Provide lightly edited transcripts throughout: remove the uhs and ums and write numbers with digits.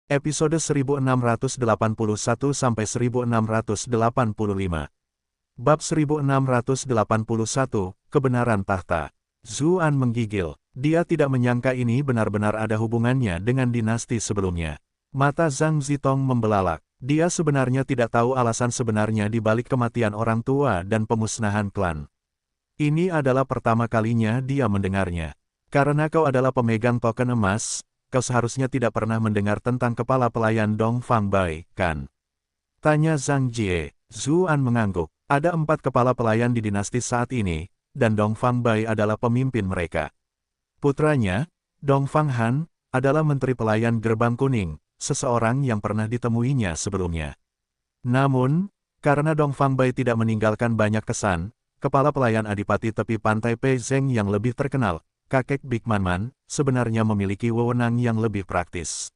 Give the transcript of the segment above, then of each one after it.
Episode 1681-1685. Bab 1681, Kebenaran Tahta. Zuan menggigil. Dia tidak menyangka ini benar-benar ada hubungannya dengan dinasti sebelumnya. Mata Zhang Zitong membelalak. Dia sebenarnya tidak tahu alasan sebenarnya di balik kematian orang tua dan pemusnahan klan. Ini adalah pertama kalinya dia mendengarnya. Karena kau adalah pemegang token emas, kau seharusnya tidak pernah mendengar tentang kepala pelayan Dong Fangbai, kan? Tanya Zhang Jie. Zuan mengangguk. Ada 4 kepala pelayan di dinasti saat ini, dan Dong Fangbai adalah pemimpin mereka. Putranya, Dong Fanghan, adalah menteri pelayan Gerbang Kuning, seseorang yang pernah ditemuinya sebelumnya. Namun, karena Dong Fangbai tidak meninggalkan banyak kesan, kepala pelayan Adipati tepi pantai Pei Zeng yang lebih terkenal, kakek Big Manman, sebenarnya memiliki wewenang yang lebih praktis.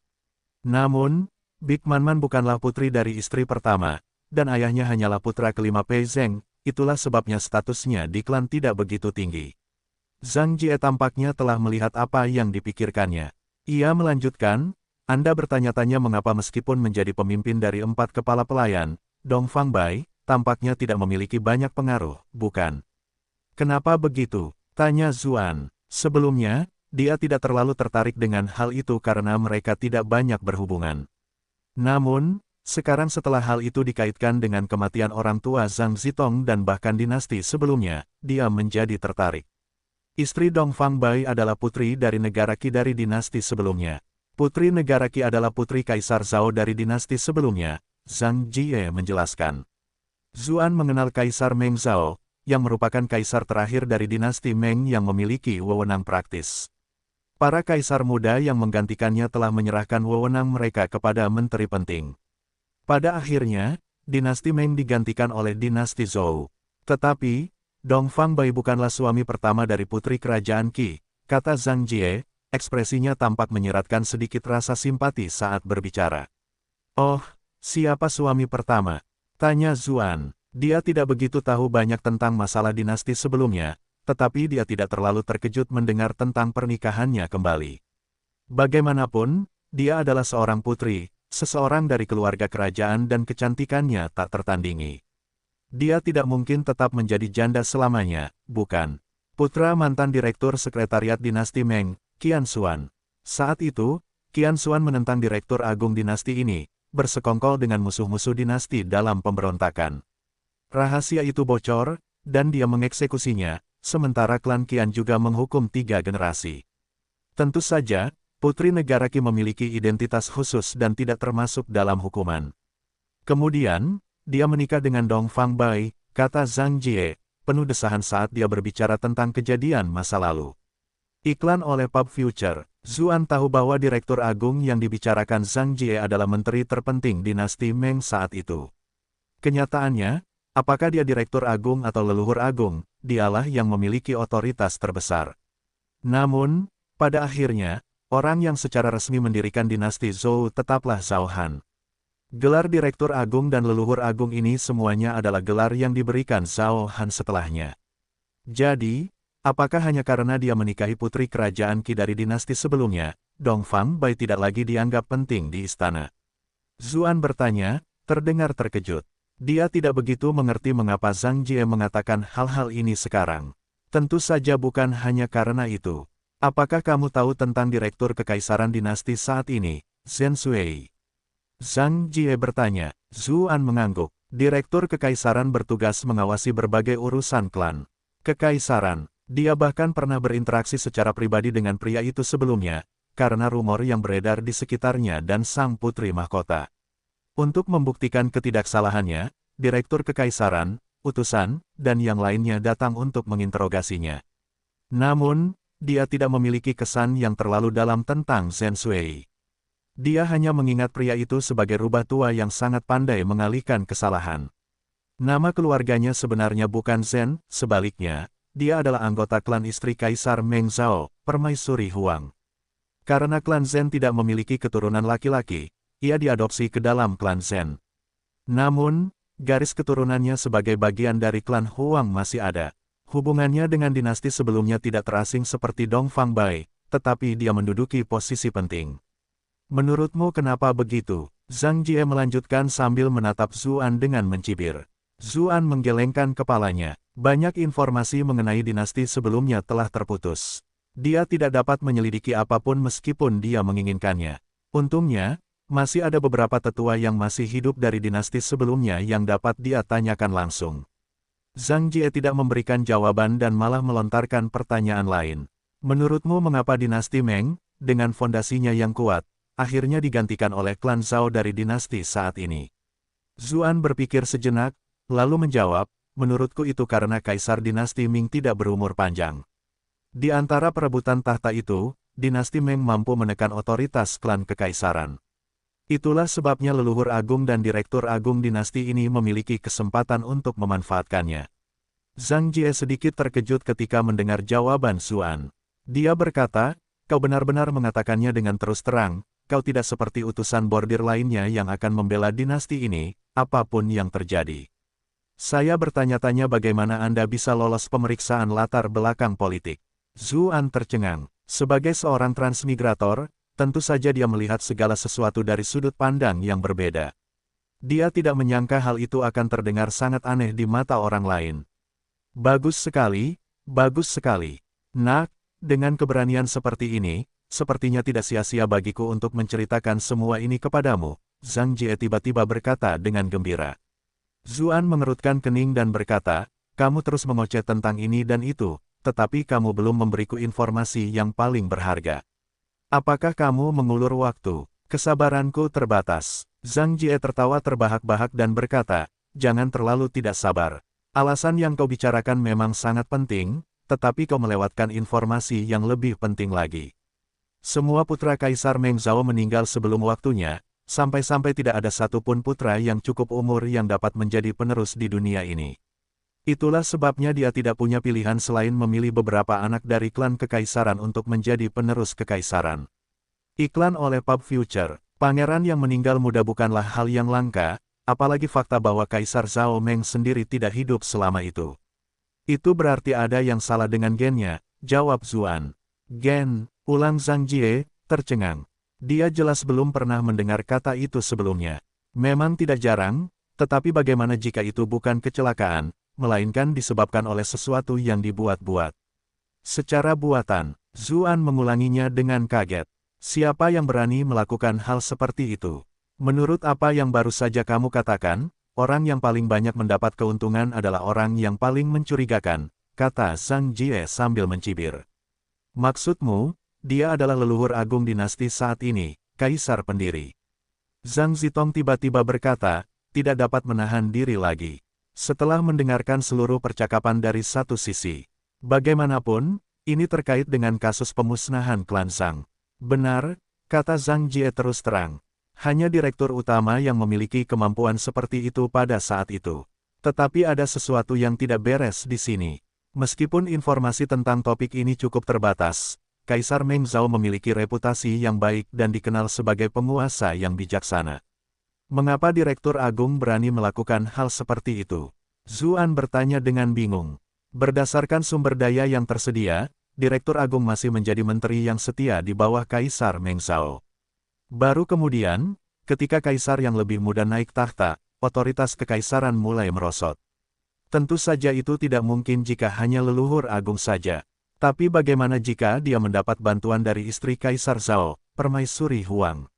Namun, Big Manman bukanlah putri dari istri pertama, dan ayahnya hanyalah putra kelima Pei Zeng, itulah sebabnya statusnya di klan tidak begitu tinggi. Zhang Jie tampaknya telah melihat apa yang dipikirkannya. Ia melanjutkan, Anda bertanya-tanya mengapa meskipun menjadi pemimpin dari 4 kepala pelayan, Dong Fangbai, tampaknya tidak memiliki banyak pengaruh, bukan? Kenapa begitu? Tanya Zuan. Sebelumnya, dia tidak terlalu tertarik dengan hal itu karena mereka tidak banyak berhubungan. Namun, sekarang setelah hal itu dikaitkan dengan kematian orang tua Zhang Zitong dan bahkan dinasti sebelumnya, dia menjadi tertarik. Istri Dong Fangbai adalah putri dari negara Qi dari dinasti sebelumnya. Putri negara Qi adalah putri Kaisar Zhao dari dinasti sebelumnya, Zhang Jie menjelaskan. Zuan mengenal Kaisar Meng Zhao, yang merupakan kaisar terakhir dari dinasti Meng yang memiliki wewenang praktis. Para kaisar muda yang menggantikannya telah menyerahkan wewenang mereka kepada menteri penting. Pada akhirnya, dinasti Meng digantikan oleh dinasti Zhou. Tetapi, Dong Fangbai bukanlah suami pertama dari putri kerajaan Qi, kata Zhang Jie, ekspresinya tampak menyeratkan sedikit rasa simpati saat berbicara. Oh, siapa suami pertama? Tanya Zuan. Dia tidak begitu tahu banyak tentang masalah dinasti sebelumnya, tetapi dia tidak terlalu terkejut mendengar tentang pernikahannya kembali. Bagaimanapun, dia adalah seorang putri, seseorang dari keluarga kerajaan dan kecantikannya tak tertandingi. Dia tidak mungkin tetap menjadi janda selamanya, bukan? Putra mantan direktur sekretariat dinasti Meng, Qian Xuan. Saat itu, Qian Xuan menentang direktur agung dinasti ini, bersekongkol dengan musuh-musuh dinasti dalam pemberontakan. Rahasia itu bocor, dan dia mengeksekusinya, sementara klan Qian juga menghukum 3 generasi. Tentu saja, putri negara Qi memiliki identitas khusus dan tidak termasuk dalam hukuman. Kemudian, dia menikah dengan Dong Fangbai, kata Zhang Jie, penuh desahan saat dia berbicara tentang kejadian masa lalu. Iklan oleh Pub Future. Zuan tahu bahwa direktur agung yang dibicarakan Zhang Jie adalah menteri terpenting dinasti Meng saat itu. Kenyataannya, apakah dia direktur agung atau leluhur agung, dialah yang memiliki otoritas terbesar. Namun, pada akhirnya, orang yang secara resmi mendirikan dinasti Zhou tetaplah Zhao Han. Gelar direktur agung dan leluhur agung ini semuanya adalah gelar yang diberikan Zhao Han setelahnya. Jadi, apakah hanya karena dia menikahi putri kerajaan Qi dari dinasti sebelumnya, Dong Fangbai tidak lagi dianggap penting di istana? Zuan bertanya, terdengar terkejut. Dia tidak begitu mengerti mengapa Zhang Jie mengatakan hal-hal ini sekarang. Tentu saja bukan hanya karena itu. Apakah kamu tahu tentang direktur kekaisaran dinasti saat ini, Zhen Sui? Zhang Jie bertanya. Zuan mengangguk. Direktur kekaisaran bertugas mengawasi berbagai urusan klan kekaisaran. Dia bahkan pernah berinteraksi secara pribadi dengan pria itu sebelumnya, karena rumor yang beredar di sekitarnya dan sang putri mahkota. Untuk membuktikan ketidaksalahannya, direktur kekaisaran, utusan, dan yang lainnya datang untuk menginterogasinya. Namun, dia tidak memiliki kesan yang terlalu dalam tentang Zhen Sui. Dia hanya mengingat pria itu sebagai rubah tua yang sangat pandai mengalihkan kesalahan. Nama keluarganya sebenarnya bukan Zhen, sebaliknya, dia adalah anggota klan istri Kaisar Meng Zhao, Permaisuri Huang. Karena klan Zhen tidak memiliki keturunan laki-laki, ia diadopsi ke dalam klan Zhen. Namun, garis keturunannya sebagai bagian dari klan Huang masih ada. Hubungannya dengan dinasti sebelumnya tidak terasing seperti Dong Fangbai, tetapi dia menduduki posisi penting. Menurutmu kenapa begitu? Zhang Jie melanjutkan sambil menatap Zuan dengan mencibir. Zuan menggelengkan kepalanya. Banyak informasi mengenai dinasti sebelumnya telah terputus. Dia tidak dapat menyelidiki apapun meskipun dia menginginkannya. Untungnya, masih ada beberapa tetua yang masih hidup dari dinasti sebelumnya yang dapat dia tanyakan langsung. Zhang Jie tidak memberikan jawaban dan malah melontarkan pertanyaan lain. Menurutmu mengapa dinasti Meng, dengan fondasinya yang kuat, akhirnya digantikan oleh klan Zhao dari dinasti saat ini? Zuan berpikir sejenak, lalu menjawab, menurutku itu karena kaisar dinasti Ming tidak berumur panjang. Di antara perebutan tahta itu, dinasti Meng mampu menekan otoritas klan kekaisaran. Itulah sebabnya leluhur agung dan direktur agung dinasti ini memiliki kesempatan untuk memanfaatkannya. Zhang Jie sedikit terkejut ketika mendengar jawaban Zuan. Dia berkata, kau benar-benar mengatakannya dengan terus terang, kau tidak seperti utusan bordir lainnya yang akan membela dinasti ini, apapun yang terjadi. Saya bertanya-tanya bagaimana Anda bisa lolos pemeriksaan latar belakang politik. Zuan tercengang. Sebagai seorang transmigrator, tentu saja dia melihat segala sesuatu dari sudut pandang yang berbeda. Dia tidak menyangka hal itu akan terdengar sangat aneh di mata orang lain. Bagus sekali, bagus sekali. Nak, dengan keberanian seperti ini, sepertinya tidak sia-sia bagiku untuk menceritakan semua ini kepadamu, Zhang Jie tiba-tiba berkata dengan gembira. Zuan mengerutkan kening dan berkata, kamu terus mengoceh tentang ini dan itu, tetapi kamu belum memberiku informasi yang paling berharga. Apakah kamu mengulur waktu? Kesabaranku terbatas. Zhang Jie tertawa terbahak-bahak dan berkata, jangan terlalu tidak sabar. Alasan yang kau bicarakan memang sangat penting, tetapi kau melewatkan informasi yang lebih penting lagi. Semua putra Kaisar Meng Zhao meninggal sebelum waktunya, sampai-sampai tidak ada satupun putra yang cukup umur yang dapat menjadi penerus di dunia ini. Itulah sebabnya dia tidak punya pilihan selain memilih beberapa anak dari klan kekaisaran untuk menjadi penerus kekaisaran. Iklan oleh Pub Future, pangeran yang meninggal muda bukanlah hal yang langka, apalagi fakta bahwa Kaisar Zhao Meng sendiri tidak hidup selama itu. Itu berarti ada yang salah dengan gennya, jawab Zuan. Gen, ulang Zhang Jie, tercengang. Dia jelas belum pernah mendengar kata itu sebelumnya. Memang tidak jarang, tetapi bagaimana jika itu bukan kecelakaan, melainkan disebabkan oleh sesuatu yang dibuat-buat. Secara buatan, Zuan mengulanginya dengan kaget. Siapa yang berani melakukan hal seperti itu? Menurut apa yang baru saja kamu katakan, orang yang paling banyak mendapat keuntungan adalah orang yang paling mencurigakan, kata Zhang Jie sambil mencibir. Maksudmu, dia adalah leluhur agung dinasti saat ini, kaisar pendiri. Zhang Zitong tiba-tiba berkata, tidak dapat menahan diri lagi. Setelah mendengarkan seluruh percakapan dari satu sisi. Bagaimanapun, ini terkait dengan kasus pemusnahan klan Zhang. Benar, kata Zhang Jie terus terang. Hanya direktur utama yang memiliki kemampuan seperti itu pada saat itu. Tetapi ada sesuatu yang tidak beres di sini. Meskipun informasi tentang topik ini cukup terbatas, Kaisar Meng Zhao memiliki reputasi yang baik dan dikenal sebagai penguasa yang bijaksana. Mengapa Direktur Agung berani melakukan hal seperti itu? Zuan bertanya dengan bingung. Berdasarkan sumber daya yang tersedia, Direktur Agung masih menjadi menteri yang setia di bawah Kaisar Meng Zhao. Baru kemudian, ketika Kaisar yang lebih muda naik tahta, otoritas kekaisaran mulai merosot. Tentu saja itu tidak mungkin jika hanya leluhur agung saja. Tapi bagaimana jika dia mendapat bantuan dari istri Kaisar Zhao, Permaisuri Huang?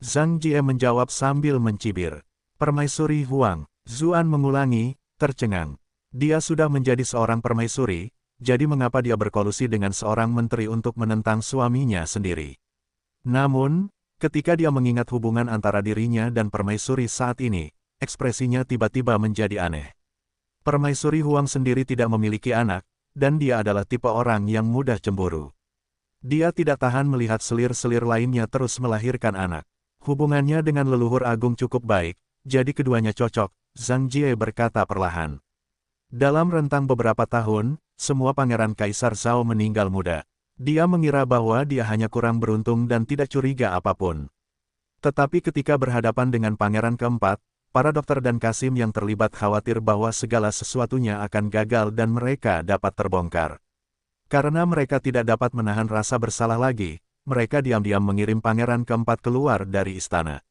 Zhang Jie menjawab sambil mencibir. Permaisuri Huang, Zuan mengulangi, tercengang. Dia sudah menjadi seorang permaisuri, jadi mengapa dia berkolusi dengan seorang menteri untuk menentang suaminya sendiri? Namun, ketika dia mengingat hubungan antara dirinya dan permaisuri saat ini, ekspresinya tiba-tiba menjadi aneh. Permaisuri Huang sendiri tidak memiliki anak, dan dia adalah tipe orang yang mudah cemburu. Dia tidak tahan melihat selir-selir lainnya terus melahirkan anak. Hubungannya dengan leluhur agung cukup baik, jadi keduanya cocok, Zhang Jie berkata perlahan. Dalam rentang beberapa tahun, semua pangeran Kaisar Zhao meninggal muda. Dia mengira bahwa dia hanya kurang beruntung dan tidak curiga apapun. Tetapi ketika berhadapan dengan pangeran keempat, para dokter dan Kasim yang terlibat khawatir bahwa segala sesuatunya akan gagal dan mereka dapat terbongkar. Karena mereka tidak dapat menahan rasa bersalah lagi, mereka diam-diam mengirim pangeran keempat keluar dari istana.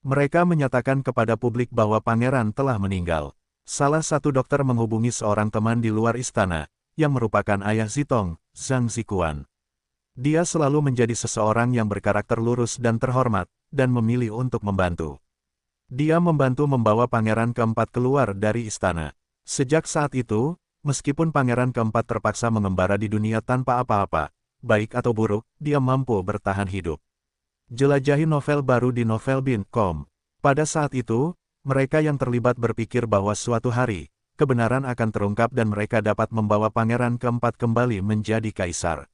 Mereka menyatakan kepada publik bahwa pangeran telah meninggal. Salah satu dokter menghubungi seorang teman di luar istana, yang merupakan ayah Zitong, Zhang Zikuan. Dia selalu menjadi seseorang yang berkarakter lurus dan terhormat, dan memilih untuk membantu. Dia membantu membawa pangeran keempat keluar dari istana. Sejak saat itu, meskipun pangeran keempat terpaksa mengembara di dunia tanpa apa-apa, baik atau buruk, dia mampu bertahan hidup. Jelajahi novel baru di novelbin.com. Pada saat itu, mereka yang terlibat berpikir bahwa suatu hari, kebenaran akan terungkap dan mereka dapat membawa pangeran keempat kembali menjadi kaisar.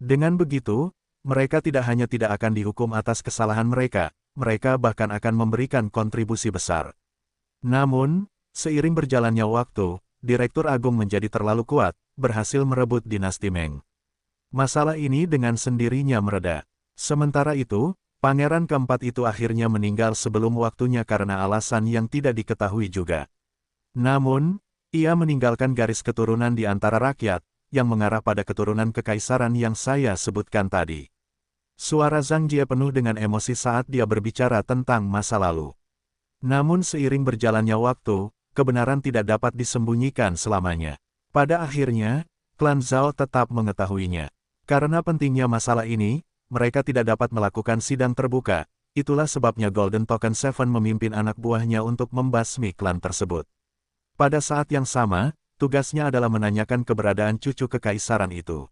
Dengan begitu, mereka tidak hanya tidak akan dihukum atas kesalahan mereka bahkan akan memberikan kontribusi besar. Namun, seiring berjalannya waktu, Direktur Agung menjadi terlalu kuat, berhasil merebut dinasti Meng. Masalah ini dengan sendirinya mereda. Sementara itu, pangeran keempat itu akhirnya meninggal sebelum waktunya karena alasan yang tidak diketahui juga. Namun, ia meninggalkan garis keturunan di antara rakyat, yang mengarah pada keturunan kekaisaran yang saya sebutkan tadi. Suara Zhang Jie penuh dengan emosi saat dia berbicara tentang masa lalu. Namun seiring berjalannya waktu, kebenaran tidak dapat disembunyikan selamanya. Pada akhirnya, klan Zhao tetap mengetahuinya. Karena pentingnya masalah ini, mereka tidak dapat melakukan sidang terbuka, itulah sebabnya Golden Token Seven memimpin anak buahnya untuk membasmi klan tersebut. Pada saat yang sama, tugasnya adalah menanyakan keberadaan cucu kekaisaran itu.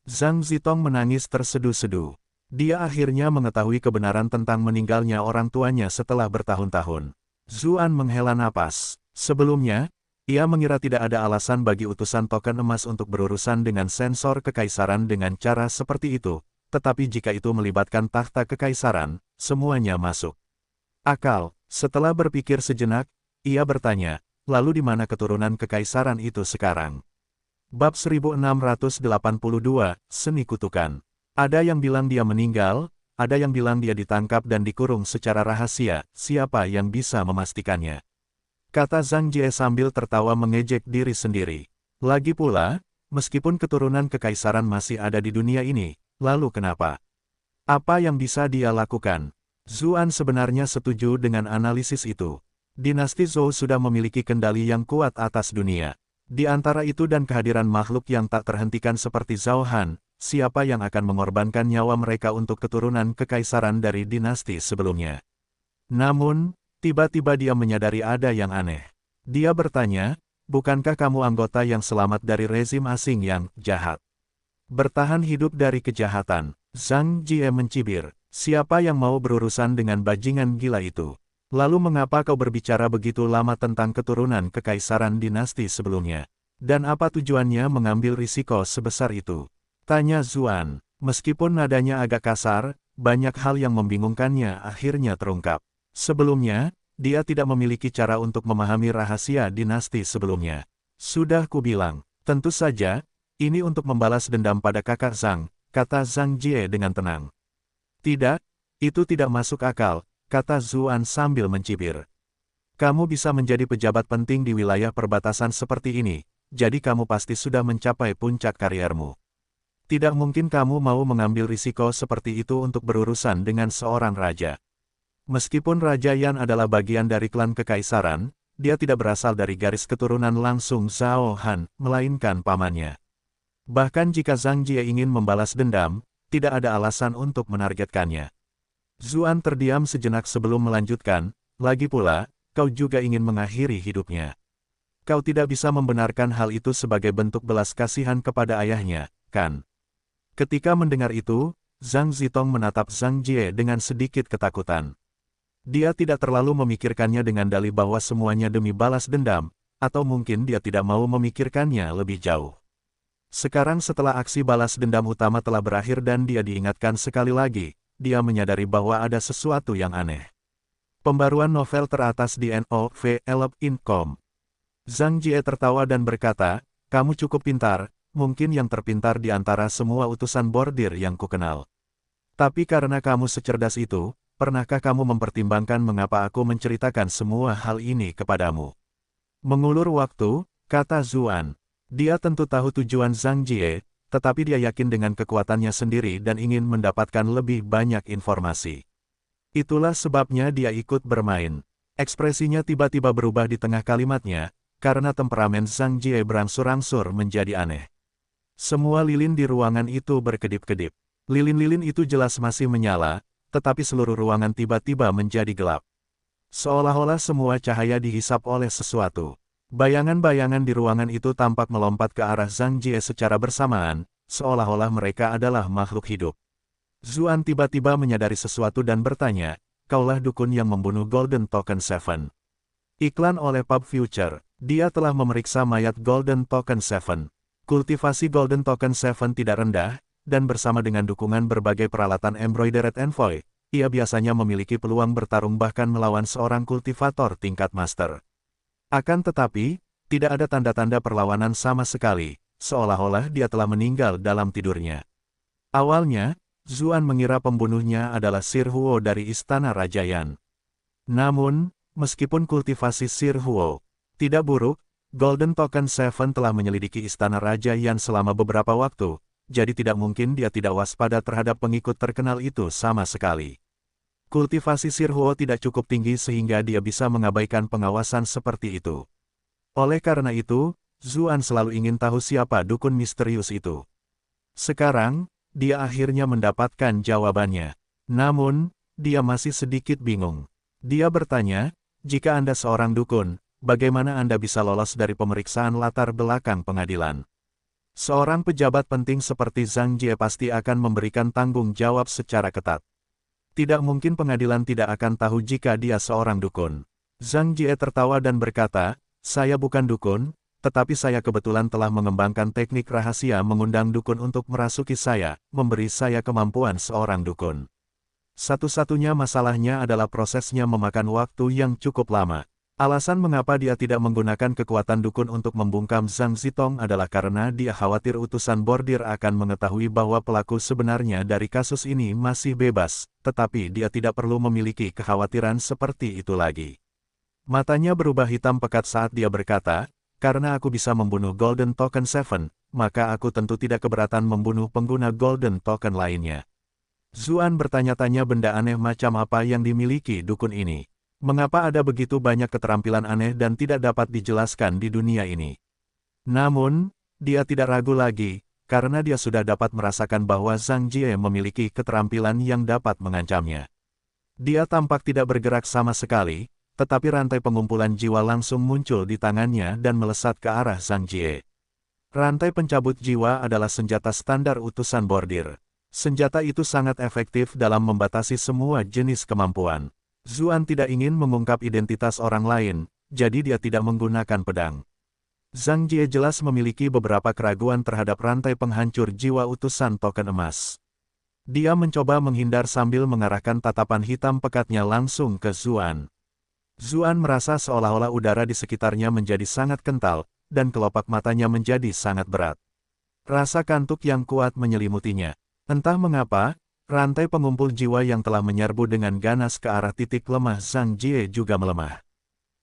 Zhang Zitong menangis terseduh-seduh. Dia akhirnya mengetahui kebenaran tentang meninggalnya orang tuanya setelah bertahun-tahun. Zuan menghela napas. Sebelumnya, ia mengira tidak ada alasan bagi utusan token emas untuk berurusan dengan sensor kekaisaran dengan cara seperti itu, tetapi jika itu melibatkan tahta kekaisaran, semuanya masuk akal. Setelah berpikir sejenak, ia bertanya, lalu di mana keturunan kekaisaran itu sekarang? Bab 1682, Seni Kutukan. Ada yang bilang dia meninggal, ada yang bilang dia ditangkap dan dikurung secara rahasia, siapa yang bisa memastikannya? Kata Zhang Jie sambil tertawa mengejek diri sendiri. Lagi pula, meskipun keturunan kekaisaran masih ada di dunia ini, lalu kenapa? Apa yang bisa dia lakukan? Zuan sebenarnya setuju dengan analisis itu. Dinasti Zhou sudah memiliki kendali yang kuat atas dunia. Di antara itu dan kehadiran makhluk yang tak terhentikan seperti Zhao Han, siapa yang akan mengorbankan nyawa mereka untuk keturunan kekaisaran dari dinasti sebelumnya? Namun, tiba-tiba dia menyadari ada yang aneh. Dia bertanya, bukankah kamu anggota yang selamat dari rezim asing yang jahat? Bertahan hidup dari kejahatan. Zhang Jie mencibir, siapa yang mau berurusan dengan bajingan gila itu? Lalu mengapa kau berbicara begitu lama tentang keturunan kekaisaran dinasti sebelumnya? Dan apa tujuannya mengambil risiko sebesar itu? Tanya Zuan. Meskipun nadanya agak kasar, banyak hal yang membingungkannya akhirnya terungkap. Sebelumnya, dia tidak memiliki cara untuk memahami rahasia dinasti sebelumnya. Sudah kubilang, tentu saja, ini untuk membalas dendam pada kakak Zhang, kata Zhang Jie dengan tenang. Tidak, itu tidak masuk akal, kata Zuan sambil mencibir. Kamu bisa menjadi pejabat penting di wilayah perbatasan seperti ini, jadi kamu pasti sudah mencapai puncak kariermu. Tidak mungkin kamu mau mengambil risiko seperti itu untuk berurusan dengan seorang raja. Meskipun Raja Yan adalah bagian dari klan kekaisaran, dia tidak berasal dari garis keturunan langsung Zhao Han, melainkan pamannya. Bahkan jika Zhang Jie ingin membalas dendam, tidak ada alasan untuk menargetkannya. Zuan terdiam sejenak sebelum melanjutkan, lagi pula, kau juga ingin mengakhiri hidupnya. Kau tidak bisa membenarkan hal itu sebagai bentuk belas kasihan kepada ayahnya, kan? Ketika mendengar itu, Zhang Zitong menatap Zhang Jie dengan sedikit ketakutan. Dia tidak terlalu memikirkannya dengan dalih bahwa semuanya demi balas dendam, atau mungkin dia tidak mau memikirkannya lebih jauh. Sekarang setelah aksi balas dendam utama telah berakhir dan dia diingatkan sekali lagi, dia menyadari bahwa ada sesuatu yang aneh. Pembaruan novel teratas di novelbin.com. Zhang Jie tertawa dan berkata, kamu cukup pintar, mungkin yang terpintar di antara semua utusan bordir yang kukenal. Tapi karena kamu secerdas itu, pernahkah kamu mempertimbangkan mengapa aku menceritakan semua hal ini kepadamu? Mengulur waktu, kata Zuan. Dia tentu tahu tujuan Zhang Jie, tetapi dia yakin dengan kekuatannya sendiri dan ingin mendapatkan lebih banyak informasi. Itulah sebabnya dia ikut bermain. Ekspresinya tiba-tiba berubah di tengah kalimatnya, karena temperamen Zhang Jie berangsur-angsur menjadi aneh. Semua lilin di ruangan itu berkedip-kedip. Lilin-lilin itu jelas masih menyala, tetapi seluruh ruangan tiba-tiba menjadi gelap. Seolah-olah semua cahaya dihisap oleh sesuatu. Bayangan-bayangan di ruangan itu tampak melompat ke arah Zhang Jie secara bersamaan, seolah-olah mereka adalah makhluk hidup. Zuan tiba-tiba menyadari sesuatu dan bertanya, "Kaulah dukun yang membunuh Golden Token 7. Iklan oleh Pub Future, dia telah memeriksa mayat Golden Token 7. Kultivasi Golden Token 7 tidak rendah, dan bersama dengan dukungan berbagai peralatan Embroidered Envoy, ia biasanya memiliki peluang bertarung bahkan melawan seorang kultivator tingkat master. Akan tetapi, tidak ada tanda-tanda perlawanan sama sekali, seolah-olah dia telah meninggal dalam tidurnya." Awalnya, Zuan mengira pembunuhnya adalah Sir Huo dari Istana Raja Yan. Namun, meskipun kultivasi Sir Huo tidak buruk, Golden Token 7 telah menyelidiki Istana Raja Yan selama beberapa waktu, jadi tidak mungkin dia tidak waspada terhadap pengikut terkenal itu sama sekali. Kultivasi Sir Huo tidak cukup tinggi sehingga dia bisa mengabaikan pengawasan seperti itu. Oleh karena itu, Zuan selalu ingin tahu siapa dukun misterius itu. Sekarang, dia akhirnya mendapatkan jawabannya. Namun, dia masih sedikit bingung. Dia bertanya, "Jika Anda seorang dukun, bagaimana Anda bisa lolos dari pemeriksaan latar belakang pengadilan?" Seorang pejabat penting seperti Zhang Jie pasti akan memberikan tanggung jawab secara ketat. Tidak mungkin pengadilan tidak akan tahu jika dia seorang dukun. Zhang Jie tertawa dan berkata, "Saya bukan dukun, tetapi saya kebetulan telah mengembangkan teknik rahasia mengundang dukun untuk merasuki saya, memberi saya kemampuan seorang dukun. Satu-satunya masalahnya adalah prosesnya memakan waktu yang cukup lama." Alasan mengapa dia tidak menggunakan kekuatan dukun untuk membungkam Zhang Zitong adalah karena dia khawatir utusan bordir akan mengetahui bahwa pelaku sebenarnya dari kasus ini masih bebas, tetapi dia tidak perlu memiliki kekhawatiran seperti itu lagi. Matanya berubah hitam pekat saat dia berkata, "Karena aku bisa membunuh Golden Token 7, maka aku tentu tidak keberatan membunuh pengguna Golden Token lainnya." Zuan bertanya-tanya benda aneh macam apa yang dimiliki dukun ini. Mengapa ada begitu banyak keterampilan aneh dan tidak dapat dijelaskan di dunia ini? Namun, dia tidak ragu lagi, karena dia sudah dapat merasakan bahwa Zhang Jie memiliki keterampilan yang dapat mengancamnya. Dia tampak tidak bergerak sama sekali, tetapi rantai pengumpulan jiwa langsung muncul di tangannya dan melesat ke arah Zhang Jie. Rantai pencabut jiwa adalah senjata standar utusan bordir. Senjata itu sangat efektif dalam membatasi semua jenis kemampuan. Zuan tidak ingin mengungkap identitas orang lain, jadi dia tidak menggunakan pedang. Zhang Jie jelas memiliki beberapa keraguan terhadap rantai penghancur jiwa utusan token emas. Dia mencoba menghindar sambil mengarahkan tatapan hitam pekatnya langsung ke Zuan. Zuan merasa seolah-olah udara di sekitarnya menjadi sangat kental, dan kelopak matanya menjadi sangat berat. Rasa kantuk yang kuat menyelimutinya. Entah mengapa, rantai pengumpul jiwa yang telah menyerbu dengan ganas ke arah titik lemah Zhang Jie juga melemah.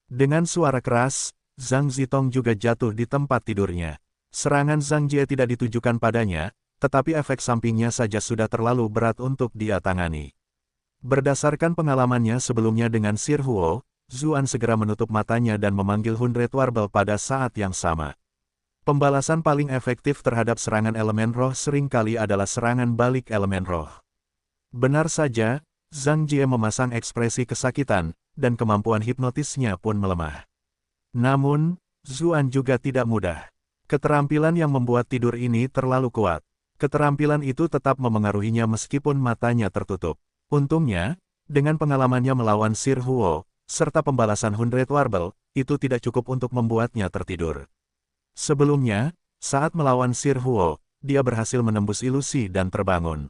Dengan suara keras, Zhang Zitong juga jatuh di tempat tidurnya. Serangan Zhang Jie tidak ditujukan padanya, tetapi efek sampingnya saja sudah terlalu berat untuk dia tangani. Berdasarkan pengalamannya sebelumnya dengan Sir Huo, Zuan segera menutup matanya dan memanggil Hundred Warbel pada saat yang sama. Pembalasan paling efektif terhadap serangan elemen roh seringkali adalah serangan balik elemen roh. Benar saja, Zhang Jie memasang ekspresi kesakitan, dan kemampuan hipnotisnya pun melemah. Namun, Zuan juga tidak mudah. Keterampilan yang membuat tidur ini terlalu kuat. Keterampilan itu tetap memengaruhinya meskipun matanya tertutup. Untungnya, dengan pengalamannya melawan Sir Huo, serta pembalasan Hundred Warbel, itu tidak cukup untuk membuatnya tertidur. Sebelumnya, saat melawan Sir Huo, dia berhasil menembus ilusi dan terbangun.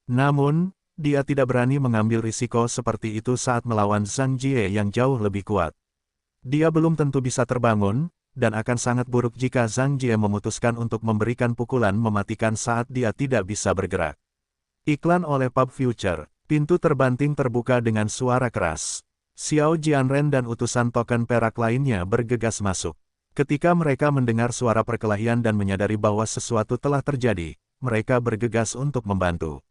Namun, dia tidak berani mengambil risiko seperti itu saat melawan Zhang Jie yang jauh lebih kuat. Dia belum tentu bisa terbangun, dan akan sangat buruk jika Zhang Jie memutuskan untuk memberikan pukulan mematikan saat dia tidak bisa bergerak. Iklan oleh Pub Future, pintu terbanting terbuka dengan suara keras. Xiao Jianren dan utusan token perak lainnya bergegas masuk. Ketika mereka mendengar suara perkelahian dan menyadari bahwa sesuatu telah terjadi, mereka bergegas untuk membantu.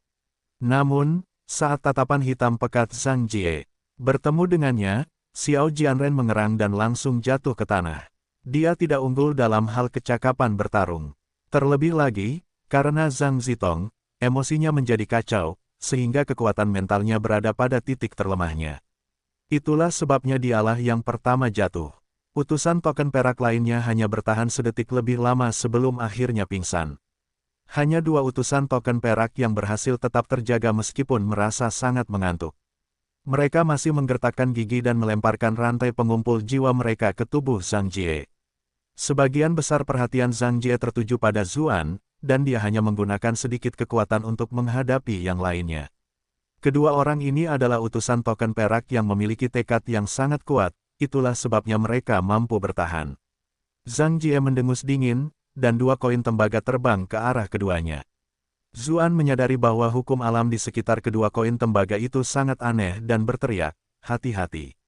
Namun, saat tatapan hitam pekat Zhang Jie bertemu dengannya, Xiao Jianren mengerang dan langsung jatuh ke tanah. Dia tidak unggul dalam hal kecakapan bertarung. Terlebih lagi, karena Zhang Zitong, emosinya menjadi kacau, sehingga kekuatan mentalnya berada pada titik terlemahnya. Itulah sebabnya dialah yang pertama jatuh. Utusan token perak lainnya hanya bertahan sedetik lebih lama sebelum akhirnya pingsan. Hanya 2 utusan token perak yang berhasil tetap terjaga meskipun merasa sangat mengantuk. Mereka masih menggertakkan gigi dan melemparkan rantai pengumpul jiwa mereka ke tubuh Zhang Jie. Sebagian besar perhatian Zhang Jie tertuju pada Zuan, dan dia hanya menggunakan sedikit kekuatan untuk menghadapi yang lainnya. Kedua orang ini adalah utusan token perak yang memiliki tekad yang sangat kuat, itulah sebabnya mereka mampu bertahan. Zhang Jie mendengus dingin, dan 2 koin tembaga terbang ke arah keduanya. Zuan menyadari bahwa hukum alam di sekitar kedua koin tembaga itu sangat aneh dan berteriak, hati-hati.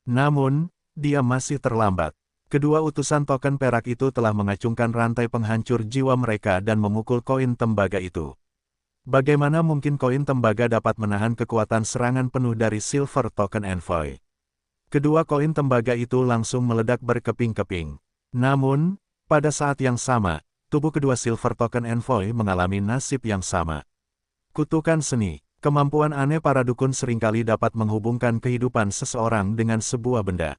Namun, dia masih terlambat. Kedua utusan token perak itu telah mengacungkan rantai penghancur jiwa mereka dan memukul koin tembaga itu. Bagaimana mungkin koin tembaga dapat menahan kekuatan serangan penuh dari Silver Token Envoy? Kedua koin tembaga itu langsung meledak berkeping-keping. Namun, pada saat yang sama, tubuh kedua Silver Token Envoy mengalami nasib yang sama. Kutukan seni, kemampuan aneh para dukun seringkali dapat menghubungkan kehidupan seseorang dengan sebuah benda.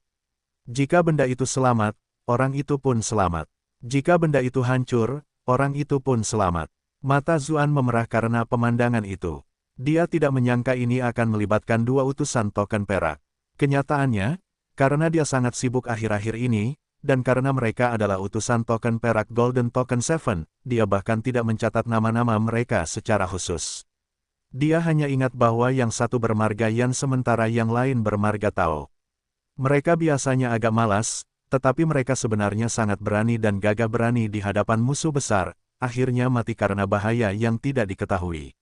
Jika benda itu selamat, orang itu pun selamat. Jika benda itu hancur, orang itu pun selamat. Mata Zuan memerah karena pemandangan itu. Dia tidak menyangka ini akan melibatkan 2 utusan token perak. Kenyataannya, karena dia sangat sibuk akhir-akhir ini, dan karena mereka adalah utusan token perak Golden Token 7, dia bahkan tidak mencatat nama-nama mereka secara khusus. Dia hanya ingat bahwa yang satu bermarga Yan sementara yang lain bermarga Tao. Mereka biasanya agak malas, tetapi mereka sebenarnya sangat berani dan gagah berani di hadapan musuh besar, akhirnya mati karena bahaya yang tidak diketahui.